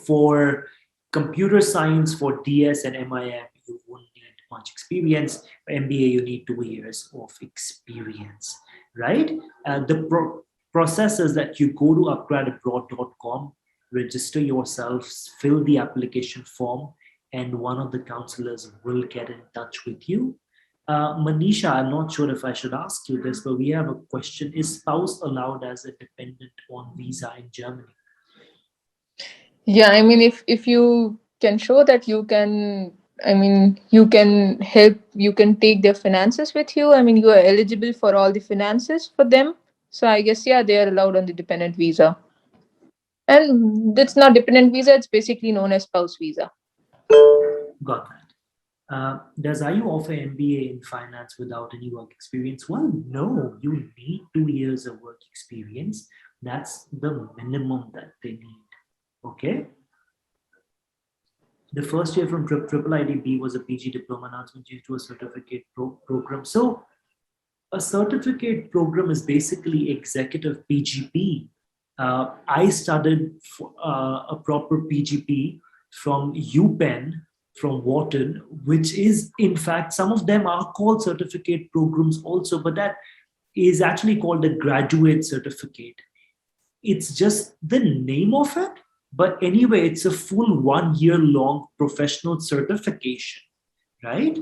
for computer science, for DS and MIM, you won't need much experience. For MBA, you need 2 years of experience, right? The process is that you go to upgradabroad.com, register yourself, fill the application form, and one of the counselors will get in touch with you. Manisha, I'm not sure if I should ask you this, but we have a question. Is spouse allowed as a dependent on visa in Germany? Yeah, I mean, if you can show that you can, I mean, you can help, you can take their finances with you. I mean, you are eligible for all the finances for them. So I guess yeah, they are allowed on the dependent visa. And it's not dependent visa, it's basically known as spouse visa. Got that. Does IU offer MBA in finance without any work experience? Well, no, you need 2 years of work experience. That's the minimum that they need. Okay. The first year from Triple IDB was a PG diploma announcement due to a certificate program. So a certificate program is basically executive PGP. I studied a proper PGP from UPenn, from Wharton, which is, in fact, some of them are called certificate programs also, but that is actually called a graduate certificate. It's just the name of it, but anyway, it's a full 1 year long professional certification, right?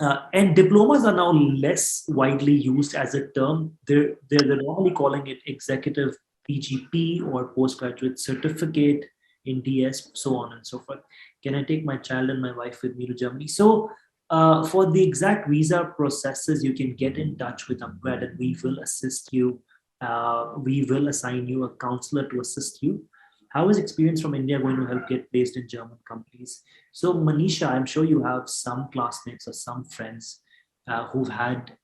And diplomas are now less widely used as a term. They're normally calling it executive PGP or postgraduate certificate in DS, so on and so forth. Can I take my child and my wife with me to Germany? So, for the exact visa processes, you can get in touch with upGrad and we will assist you. We will assign you a counselor to assist you. How is experience from India going to help get placed in German companies? So, Manisha, I'm sure you have some classmates or some friends who've had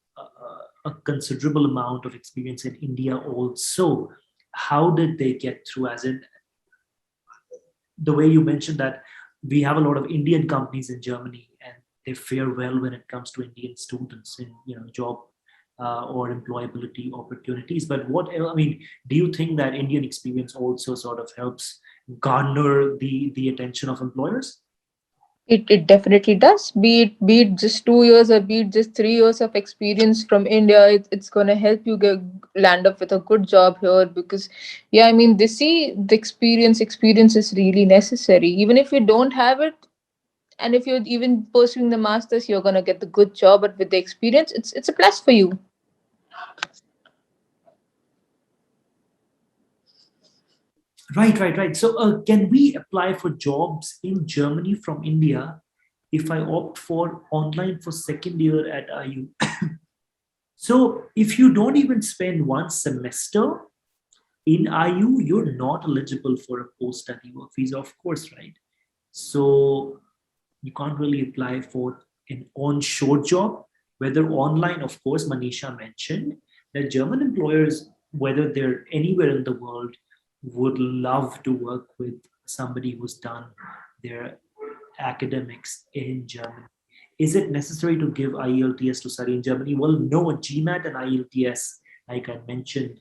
a considerable amount of experience in India also. How did they get through? As in, the way you mentioned that we have a lot of Indian companies in Germany and they fare well when it comes to Indian students in job or employability opportunities. But I mean, do you think that Indian experience also sort of helps garner the attention of employers? It definitely does. Be it just 2 years or be it just 3 years of experience from India, it's gonna help you land up with a good job here because yeah, I mean they see the experience is really necessary. Even if you don't have it, and if you're even pursuing the masters, you're gonna get the good job, but with the experience, it's a plus for you. Right. So, can we apply for jobs in Germany from India if I opt for online for second year at IU? So, if you don't even spend one semester, In IU, you're not eligible for a post-study work visa, of course, right? So you can't really apply for an onshore job, whether online, of course. Manisha mentioned that German employers, whether they're anywhere in the world, would love to work with somebody who's done their academics in Germany. Is it necessary to give IELTS to study in Germany? Well, no, GMAT and IELTS, like I mentioned,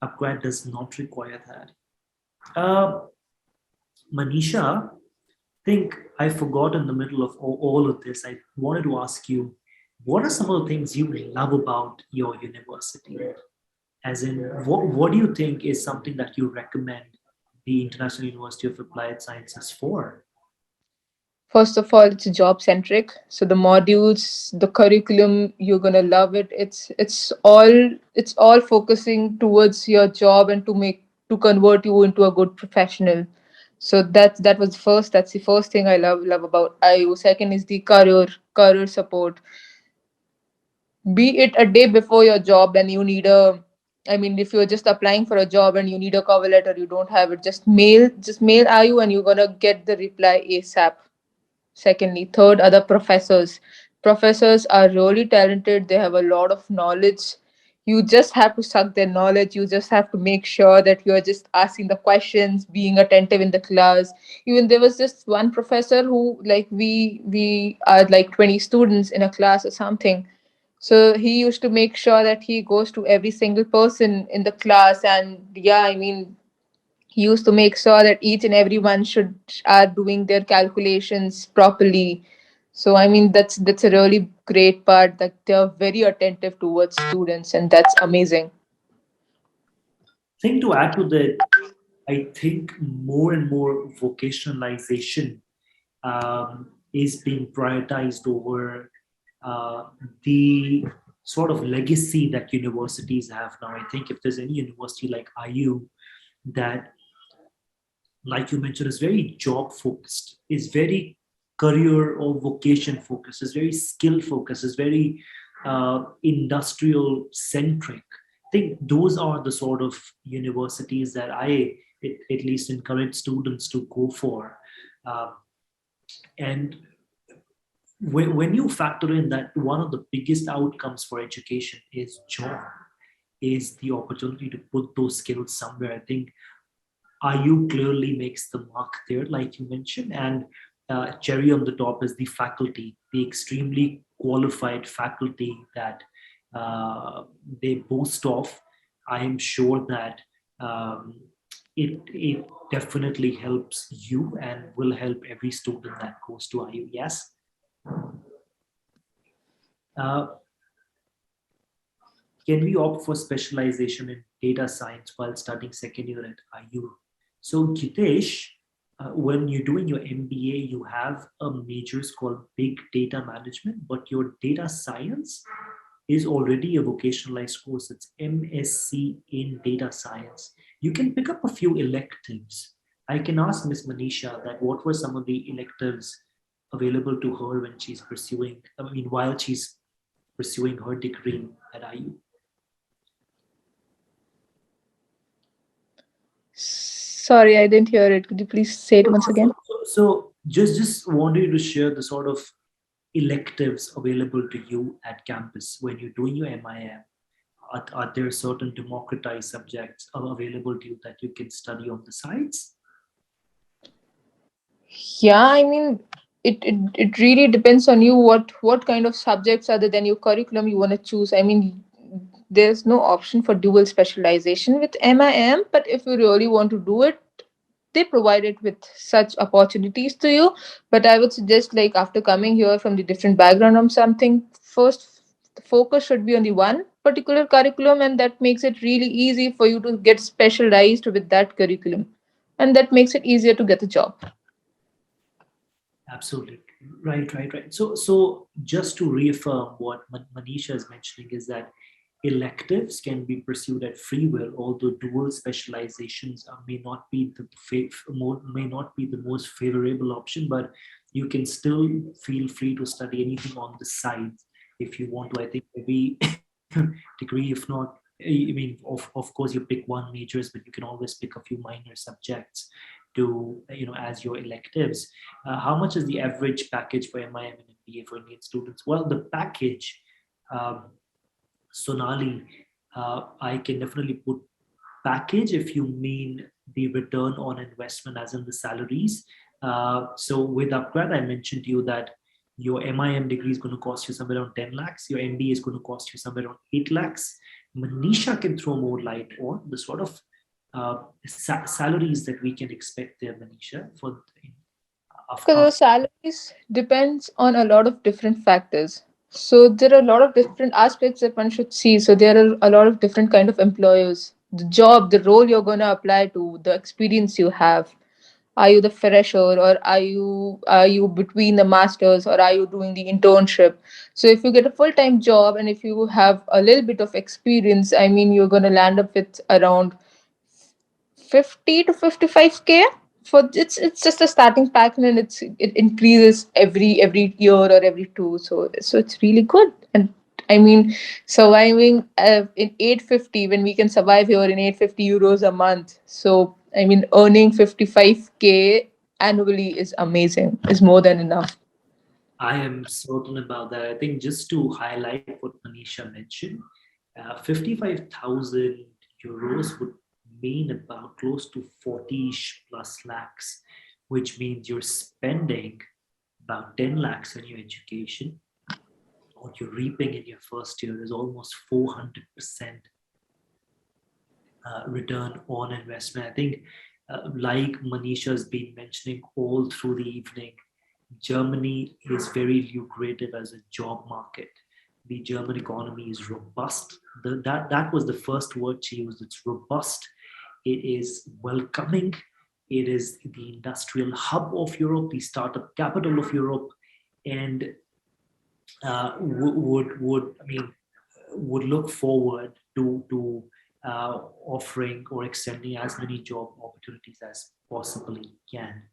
upgrad does not require that. Manisha, think I forgot in the middle of all of this. I wanted to ask you, what are some of the things you love about your university? As in, what do you think is something that you recommend the International University of Applied Sciences for? First of all, it's job centric. So the modules, the curriculum, you're gonna love it. It's all focusing towards your job and to convert you into a good professional. So that's the first thing I love about IU. Second is the career support. Be it a day before your job and you need a, I mean, if you're just applying for a job and you need a cover letter, you don't have it, just mail IU and you're gonna get the reply ASAP. Secondly, third are the professors. Professors are really talented, they have a lot of knowledge. You just have to suck their knowledge. You just have to make sure that you're just asking the questions, being attentive in the class. Even there was just one professor who, like, we are like 20 students in a class or something. So he used to make sure that he goes to every single person in the class, and yeah, I mean, he used to make sure that each and everyone should are doing their calculations properly. So I mean, that's a really great part, that they're very attentive towards students, and that's amazing. Thing to add to that, I think more and more vocationalization is being prioritized over uh, the sort of legacy that universities have now. I think if there's any university like IU that, like you mentioned, is very job focused, is very career or vocation focused, is very skill focused, is very industrial centric. I think those are the sort of universities that at least encourage students to go for. Uh, and when you factor in that one of the biggest outcomes for education is job, is the opportunity to put those skills somewhere. I think IU clearly makes the mark there, like you mentioned, and cherry on the top is the faculty, the extremely qualified faculty that they boast of. I am sure that um, it definitely helps you and will help every student that goes to IU. Yes. Uh, can we opt for specialization in data science while studying second year at IU? So, Gitesh, when you're doing your MBA, you have a majors called Big Data Management, but your data science is already a vocationalized course. It's MSc in data science. You can pick up a few electives. I can ask Miss Manisha that what were some of the electives available to her when she's pursuing, I mean, while she's pursuing her degree at IU. Sorry, I didn't hear it. Could you please say it once again? So just wanted to share the sort of electives available to you at campus when you're doing your MIM. Are there certain democratized subjects available to you that you can study on the sides? Yeah, I mean, it really depends on you, what kind of subjects other than your curriculum you want to choose. I mean, there's no option for dual specialization with MIM, but if you really want to do it, they provide it with such opportunities to you. But I would suggest, like, after coming here from the different background or something, first the focus should be on the one particular curriculum, and that makes it really easy for you to get specialized with that curriculum, and that makes it easier to get a job. Absolutely. Right. So just to reaffirm what Manisha is mentioning is that electives can be pursued at free will, although dual specializations may not be the most favorable option, but you can still feel free to study anything on the side if you want to. I think every degree, if not I mean, of course, you pick one majors, but you can always pick a few minor subjects to, as your electives. How much is the average package for MIM and MBA for Indian students? Well, the package, um, Sonali, I can definitely put package if you mean the return on investment, as in the salaries. So with upGrad, I mentioned to you that your MIM degree is going to cost you somewhere around 10 lakhs. Your MBA is going to cost you somewhere around 8 lakhs. Manisha can throw more light on the sort of salaries that we can expect there, Manisha, for Because the salaries depends on a lot of different factors. So there are a lot of different aspects that one should see. So there are a lot of different kind of employers. The job, the role you're gonna apply to, the experience you have. Are you the fresher, or are you between the masters, or are you doing the internship? So if you get a full-time job and if you have a little bit of experience, I mean you're gonna land up with around 50 to 55K. For it's just a starting pattern, and it increases every year or every two. So it's really good. And I mean, surviving in 850, when we can survive here in 850 euros a month. So I mean, earning 55K annually is amazing, is more than enough. I am certain about that. I think just to highlight what Manisha mentioned, 55,000 euros would mean about close to 40 plus lakhs, which means you're spending about 10 lakhs on your education. What you're reaping in your first year is almost 400% return on investment. I think, like Manisha has been mentioning all through the evening, Germany is very lucrative as a job market. The German economy is robust. That was the first word she used. It's robust. It is welcoming. It is the industrial hub of Europe, the startup capital of Europe, and would I mean would look forward to offering or extending as many job opportunities as possibly can.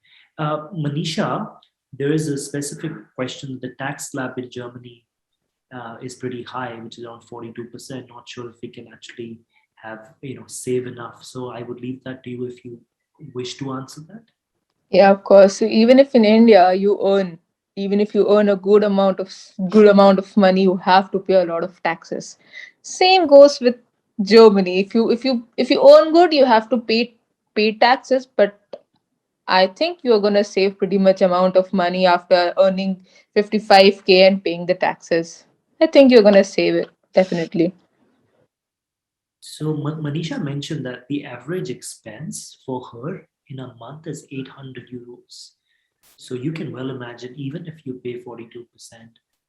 Manisha, there is a specific question. The tax slab in Germany is pretty high, which is around 42%. Not sure if we can actually have, save enough. So I would leave that to you if you wish to answer that. Yeah, of course. So even if in India even if you earn a good amount of money, you have to pay a lot of taxes. Same goes with Germany. If you earn good, you have to pay taxes, but I think you're gonna save pretty much amount of money after earning 55K and paying the taxes. I think you're gonna save it, definitely. So Manisha mentioned that the average expense for her in a month is 800 euros. So you can well imagine, even if you pay 42%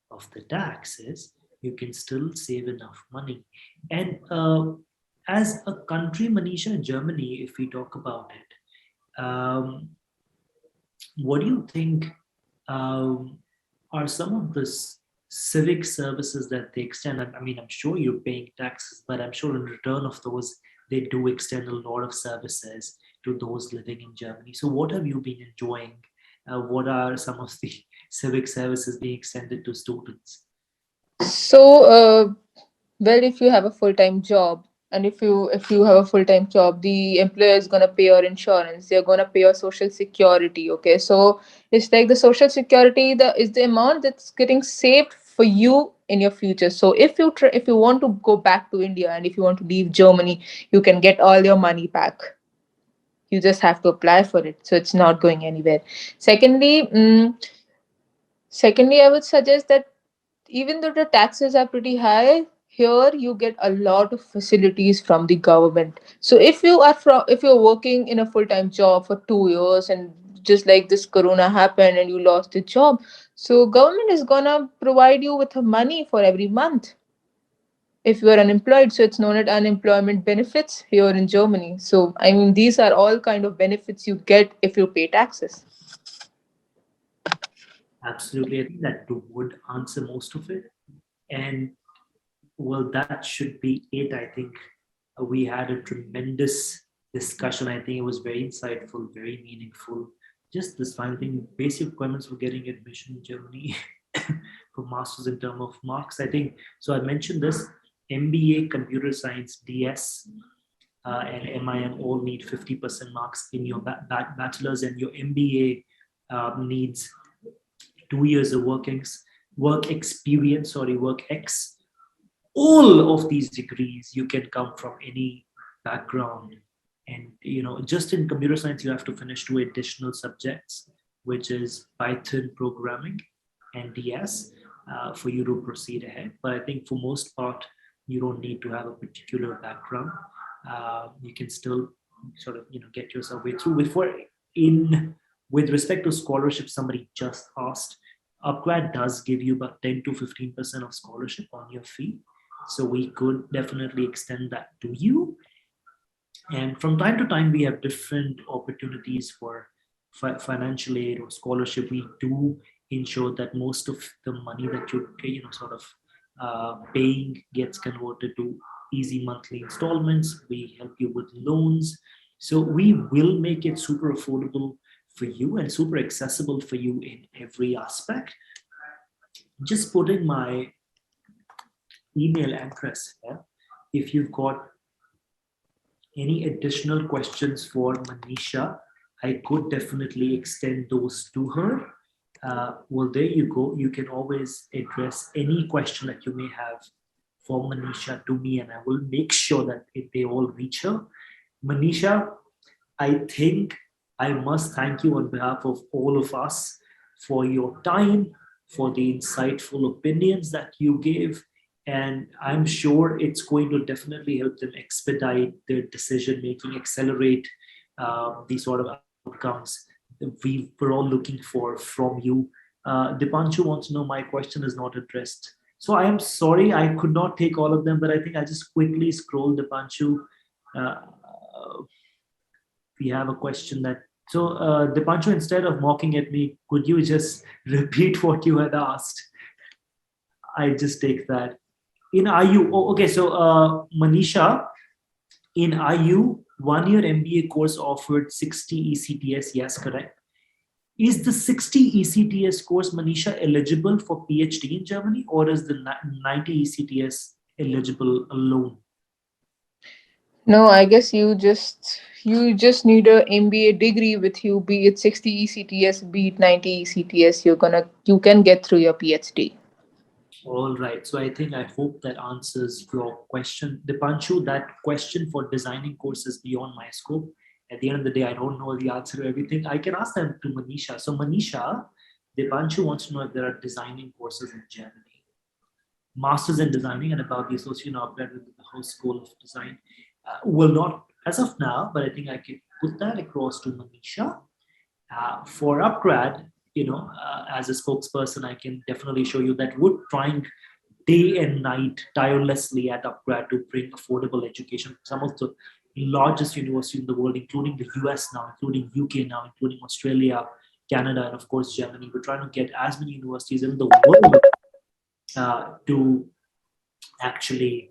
of the taxes, you can still save enough money. And as a country, Manisha, Germany, if we talk about it, what do you think um, are some of the civic services that they extend? I mean, I'm sure you're paying taxes, but I'm sure in return of those, they do extend a lot of services to those living in Germany. So, what have you been enjoying? What are some of the civic services being extended to students? So, well, if you have a full-time job, and if you have a full-time job, the employer is gonna pay your insurance. They're gonna pay your social security. Okay, so it's like the social security the is the amount that's getting saved for you in your future. So if you want to go back to India and if you want to leave Germany, you can get all your money back. You just have to apply for it, so it's not going anywhere. Secondly, secondly, I would suggest that even though the taxes are pretty high, here you get a lot of facilities from the government. So if you're working in a full-time job for 2 years, and just like this corona happened and you lost the job, so government is gonna provide you with money for every month if you are unemployed. So it's known as unemployment benefits here in Germany. So I mean, these are all kind of benefits you get if you pay taxes. Absolutely, I think that would answer most of it. And well, that should be it. I think we had a tremendous discussion. I think it was very insightful, very meaningful. Just this final thing, basic requirements for getting admission in Germany for masters in terms of marks. I think so. I mentioned this. MBA Computer Science DS and MIM all need 50% marks in your bachelor's, and your MBA needs 2 years of work experience, work X. All of these degrees, you can come from any background. And just in computer science, you have to finish 2 additional subjects, which is Python programming and DS, for you to proceed ahead. But I think for most part, you don't need to have a particular background. You can still sort of get yourself way through. With respect to scholarship, somebody just asked. UpGrad does give you about 10 to 15% of scholarship on your fee, so we could definitely extend that to you. And from time to time, we have different opportunities for financial aid or scholarship. We do ensure that most of the money that you're paying gets converted to easy monthly installments. We help you with loans. So we will make it super affordable for you and super accessible for you in every aspect. Just putting my email address here. If you've got any additional questions for Manisha, I could definitely extend those to her. Well, there you go. You can always address any question that you may have for Manisha to me, and I will make sure that they all reach her. Manisha, I think I must thank you on behalf of all of us for your time, for the insightful opinions that you gave. And I'm sure it's going to definitely help them expedite their decision making, accelerate the sort of outcomes that we were all looking for from you. Dipanshu wants to know, my question is not addressed. So I am sorry, I could not take all of them, but I think I just quickly scroll, Dipanshu. We have a question that, so Dipanshu, instead of mocking at me, could you just repeat what you had asked? I just take that. In IU, okay, so Manisha, in IU, 1 year MBA course offered 60 ECTS, yes, correct. Is the 60 ECTS course, Manisha, eligible for PhD in Germany, or is the 90 ECTS eligible alone? No, I guess you just need a MBA degree with you, be it 60 ECTS, be it 90 ECTS, you can get through your PhD. All right. So I hope that answers your question. Dipanshu, that question for designing courses beyond my scope. At the end of the day, I don't know the answer to everything. I can ask them to Manisha. So Manisha, Dipanshu wants to know if there are designing courses in Germany. Masters in designing and about the associate upgrade with the whole school of design. Will not as of now, but I think I can put that across to Manisha. For upgrad, as a spokesperson, I can definitely show you that we're trying day and night tirelessly at upgrad to bring affordable education. Some of the largest universities in the world, including the US now, including UK now, including Australia, Canada, and of course Germany. We're trying to get as many universities in the world to actually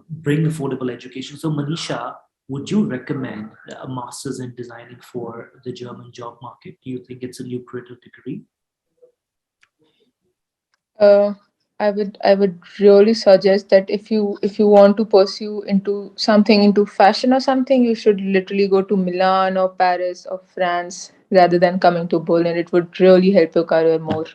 bring affordable education. So Manisha, would you recommend a master's in designing for the German job market? Do you think it's a lucrative degree? I would really suggest that if you want to pursue into fashion or something, you should literally go to Milan or Paris or France rather than coming to Berlin. It would really help your career more.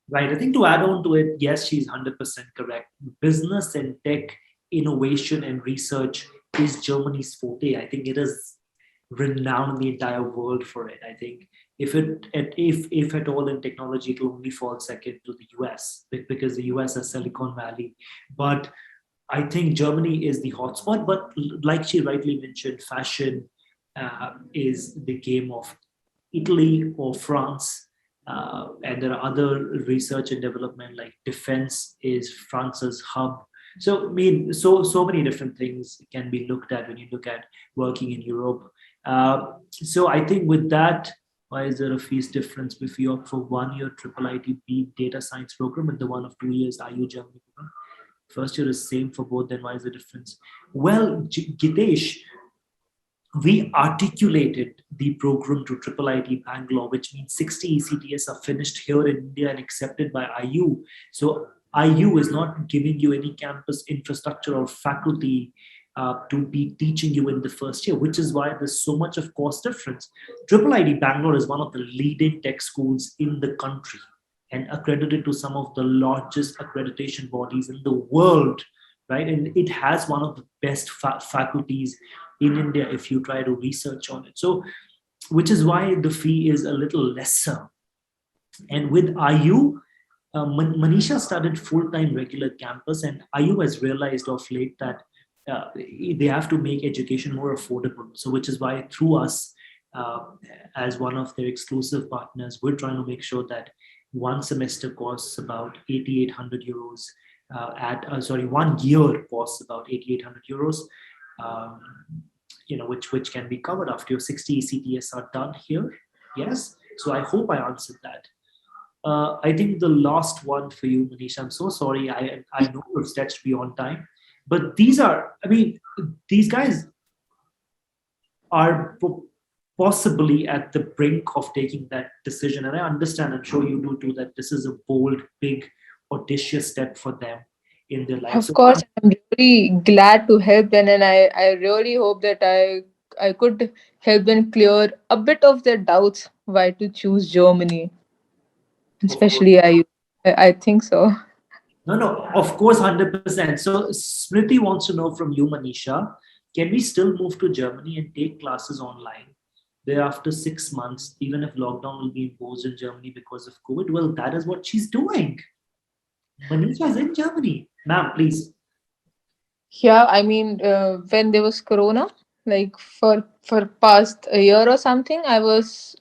Right. I think to add on to it, yes, she's 100% correct. Business and tech innovation and research is Germany's forte. I think it is renowned in the entire world for it. I think if at all in technology, it will only fall second to the US, because the US has Silicon Valley. But I think Germany is the hotspot. But like she rightly mentioned, fashion is the game of Italy or France. And there are other research and development, like defense is France's hub. So I mean, so many different things can be looked at when you look at working in Europe. So I think with that, why is there a fees difference if you opt for 1 year triple ITB data science program and the one of 2 years IU Germany program? First year is same for both, then why is the difference? Well, Gitesh, we articulated the program to triple IT Bangalore, which means 60 ECTS are finished here in India and accepted by IU. So IU is not giving you any campus infrastructure or faculty to be teaching you in the first year, which is why there's so much of cost difference. Triple ID Bangalore is one of the leading tech schools in the country and accredited to some of the largest accreditation bodies in the world, right? And it has one of the best faculties in India if you try to research on it. So, which is why the fee is a little lesser. And with IU, Manisha started full-time regular campus, and IU has realized of late that they have to make education more affordable. So, which is why through us, uh, as one of their exclusive partners, we're trying to make sure that one semester costs about 8,800 euros. Sorry, 1 year costs about 8,800 euros. Um, which can be covered after your 60 ECTS are done here. Yes. So I hope I answered that. I think the last one for you, Manisha. I'm so sorry. I know we've stretched beyond time, but these are. I mean, these guys are possibly at the brink of taking that decision, and I understand. I'm sure you do too. That this is a bold, big, audacious step for them in their life. Of So course, I'm really glad to help them, and I really hope that I could help them clear a bit of their doubts why to choose Germany, of course. especially I think so. No, no, of course, 100%. So Smriti wants to know from you, Manisha, can we still move to Germany and take classes online? Thereafter 6 months, even if lockdown will be imposed in Germany because of COVID, well, that is what she's doing. Manisha is in Germany. Ma'am, please. Yeah, I mean, when there was Corona, like for past a year or something, I was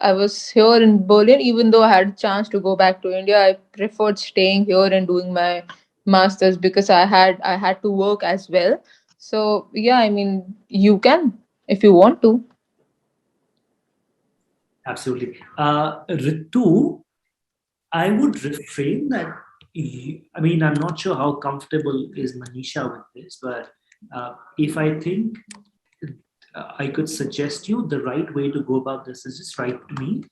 here in Berlin. Even though I had a chance to go back to India, I preferred staying here and doing my masters because I had to work as well. So yeah, I mean, you can if you want to. Absolutely. Ritu, I would refrain that. I mean, I'm not sure how comfortable is Manisha with this, but if I think I could suggest you the right way to go about this is just write to me.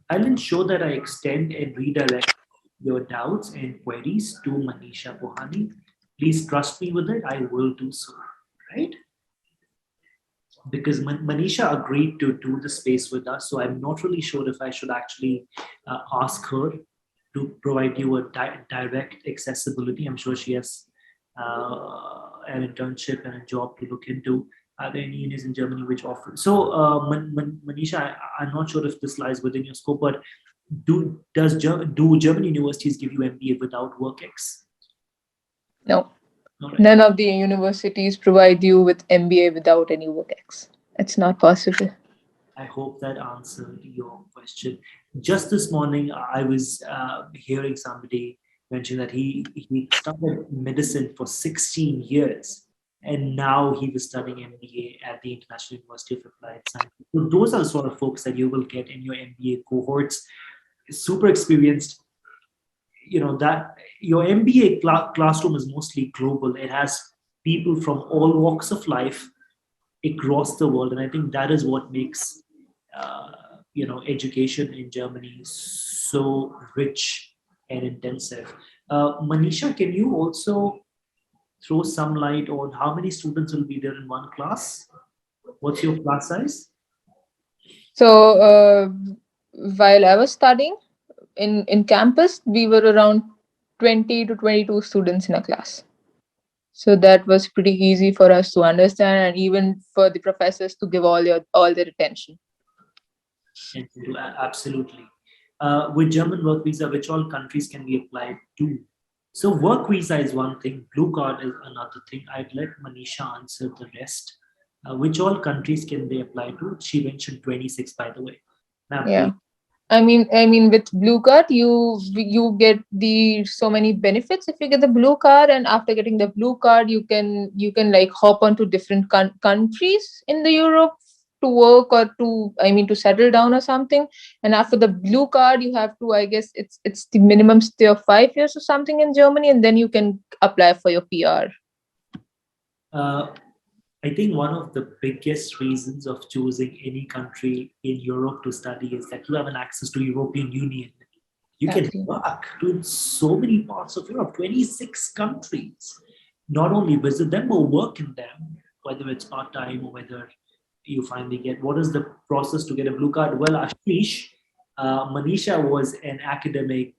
I'll ensure that I extend and redirect your doubts and queries to Manisha Bohani. Please trust me with it. I will do so. Right? Because Manisha agreed to do the space with us, so I'm not really sure if I should actually ask her to provide you a direct accessibility. I'm sure she has an internship and a job to look into. Are there any unis in Germany which offer? So, Manisha, I'm not sure if this lies within your scope, but do German universities give you MBA without WorkX? No, All right. none of the universities provide you with MBA without any work ex. It's not possible. I hope that answered your question. Just this morning, I was hearing somebody mention that he started medicine for 16 years, and now he was studying MBA at the International University of Applied Sciences. So those are the sort of folks that you will get in your MBA cohorts. Super experienced. You know that your MBA classroom is mostly global. It has people from all walks of life across the world, and I think that is what makes education in Germany so rich and intensive. Manisha, can you also throw some light on how many students will be there in one class? What's your class size? So while I was studying in campus, we were around 20 to 22 students in a class. So that was pretty easy for us to understand, and even for the professors to give all their attention. And absolutely. With German work visa, which all countries can be applied to? So work visa is one thing, blue card is another thing. I'd let Manisha answer the rest. Which all countries can they apply to? She mentioned 26, by the way. Now, Yeah. please. I mean, with blue card, you get the so many benefits if you get the blue card, and after getting the blue card, you can like hop onto different countries in the Europe to work or to settle down or something. And after the blue card, you have to, I guess it's the minimum stay of 5 years or something in Germany, and then you can apply for your PR. Uh, I think one of the biggest reasons of choosing any country in Europe to study is that you have an access to European Union. You can Exactly. work to so many parts of Europe, 26 countries. Not only visit them, but work in them, whether it's part time or whether you finally get. What is the process to get a blue card? Well, Ashish, Manisha was an academic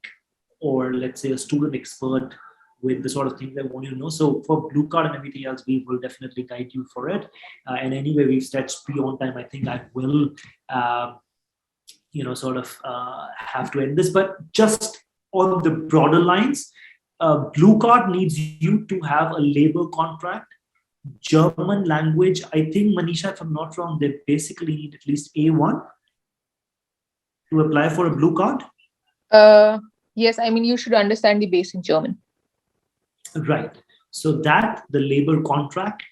or let's say a student expert with the sort of things I want you to know. So for blue card and everything else, we will definitely guide you for it. And anyway, we've stretched beyond time. I think I will. Sort of have to end this. But just on the broader lines, Blue Card needs you to have a labor contract, German language. I think, Manisha, if I'm not wrong, they basically need at least A1 to apply for a Blue Card. Uh, yes, I mean, you should understand the basic German. Right. So that, the labor contract,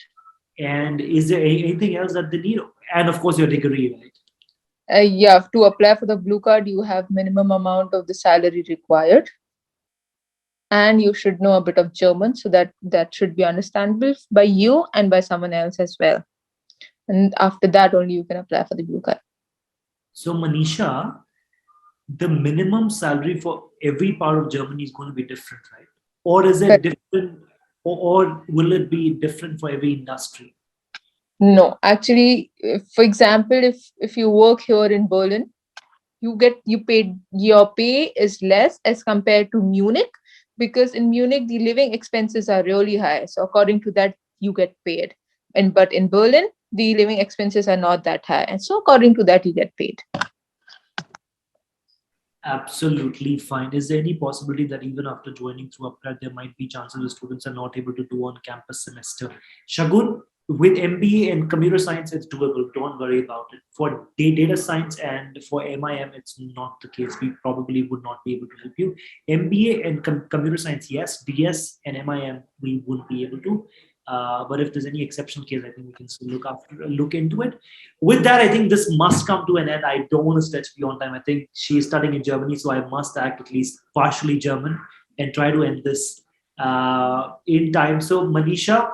and is there anything else that they need? And of course, your degree, right? Yeah, to apply for the blue card, you have minimum amount of the salary required, and you should know a bit of German, so that should be understandable by you and by someone else as well. And after that, only you can apply for the blue card. So, Manisha, the minimum salary for every part of Germany is going to be different, right? Or is it different, or will it be different for every industry? No, actually, for example, if you work here in Berlin, your pay is less as compared to Munich, because in Munich the living expenses are really high. So according to that, you get paid. And but in Berlin, the living expenses are not that high, and so according to that, you get paid. Absolutely fine. Is there any possibility that even after joining through upGrad, there might be chances the students are not able to do on-campus semester? Shagun, with MBA and computer science, it's doable. Don't worry about it. For data science and for MIM, it's not the case. We probably would not be able to help you. MBA and computer science, yes. DS and MIM, we would be able to. But if there's any exceptional case, I think we can still look into it. With that, I think this must come to an end. I don't want to stretch beyond time. I think she's studying in Germany, so I must act at least partially German and try to end this in time. So, Manisha,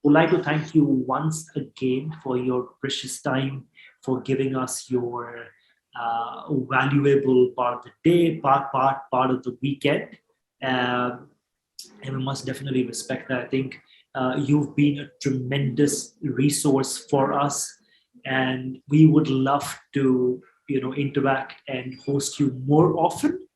would like to thank you once again for your precious time, for giving us your valuable part of the day, part of the weekend. Um, and we must definitely respect that. I think you've been a tremendous resource for us, and we would love to, interact and host you more often.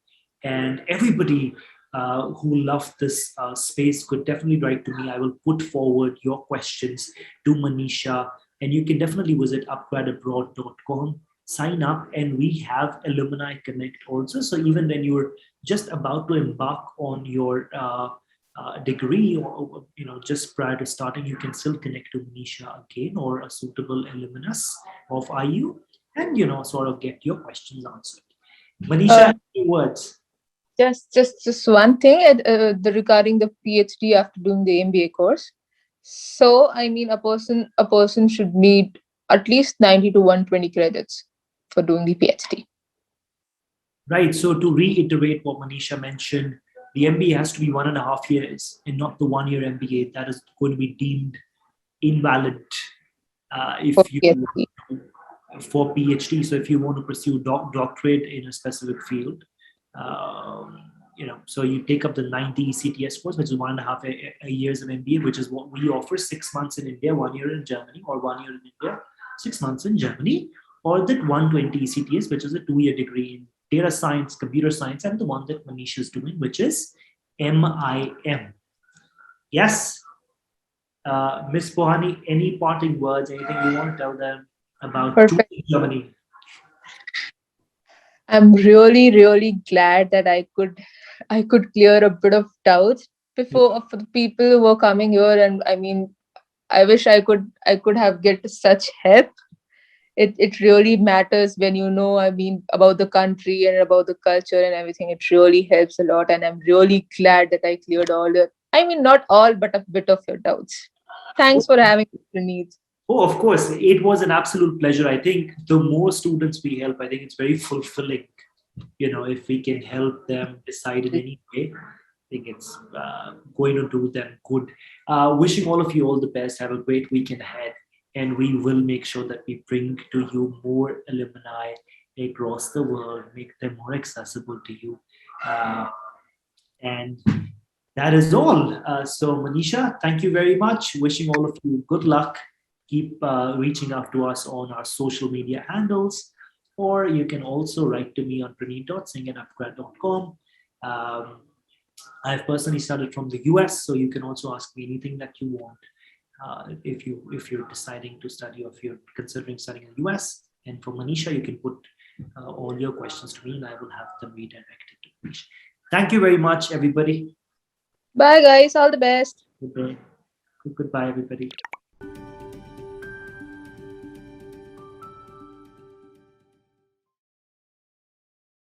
And everybody who loved this space could definitely write to me. I will put forward your questions to Manisha, and you can definitely visit upgradabroad.com, sign up, and we have Alumni Connect also. So even when you're just about to embark on your degree, or just prior to starting, you can still connect to Manisha again or a suitable alumnus of IU, and sort of get your questions answered. Manisha, Uh, any words? just one thing, regarding the PhD after doing the MBA course. So I mean, a person should need at least 90 to 120 credits for doing the PhD. Right. So to reiterate what Manisha mentioned, the MBA has to be 1.5 years and not the 1 year MBA. That is going to be deemed invalid For if you PhD. for PhD. So if you want to pursue doctorate in a specific field, so you take up the 90 ECTS course, which is 1.5 years of MBA, which is what we offer: 6 months in India, 1 year in Germany, or 1 year in India, 6 months in Germany, or that 120 ECTS, which is a 2 year degree in data science, computer science, and the one that Manish is doing, which is MIM. Yes, Miss Pohani, any parting words, anything you want to tell them about Perfect. choosing Germany? I'm really, really glad that I could clear a bit of doubts before for the people who were coming here. And I mean, I wish I could have get such help. It really matters when you know, I mean, about the country and about the culture and everything. It really helps a lot, and I'm really glad that I cleared all your, I mean, not all, but a bit of your doubts. Thanks for having the needs. Oh, of course. It was an absolute pleasure. I think the more students we help, I think it's very fulfilling. If we can help them decide in any way, I think it's going to do them good. Wishing all of you all the best. Have a great weekend ahead. And we will make sure that we bring to you more alumni across the world, make them more accessible to you. And that is all. So Manisha, thank you very much. Wishing all of you good luck. Keep reaching out to us on our social media handles, or you can also write to me on praneet.singh@upgrad.com. Um, I've personally started from the US, so you can also ask me anything that you want. If you're deciding to study, or if you're considering studying in the US, and for Manisha, you can put all your questions to me, and I will have them redirected to Manish. Thank you very much, everybody. Bye, guys. All the best. Goodbye, everybody.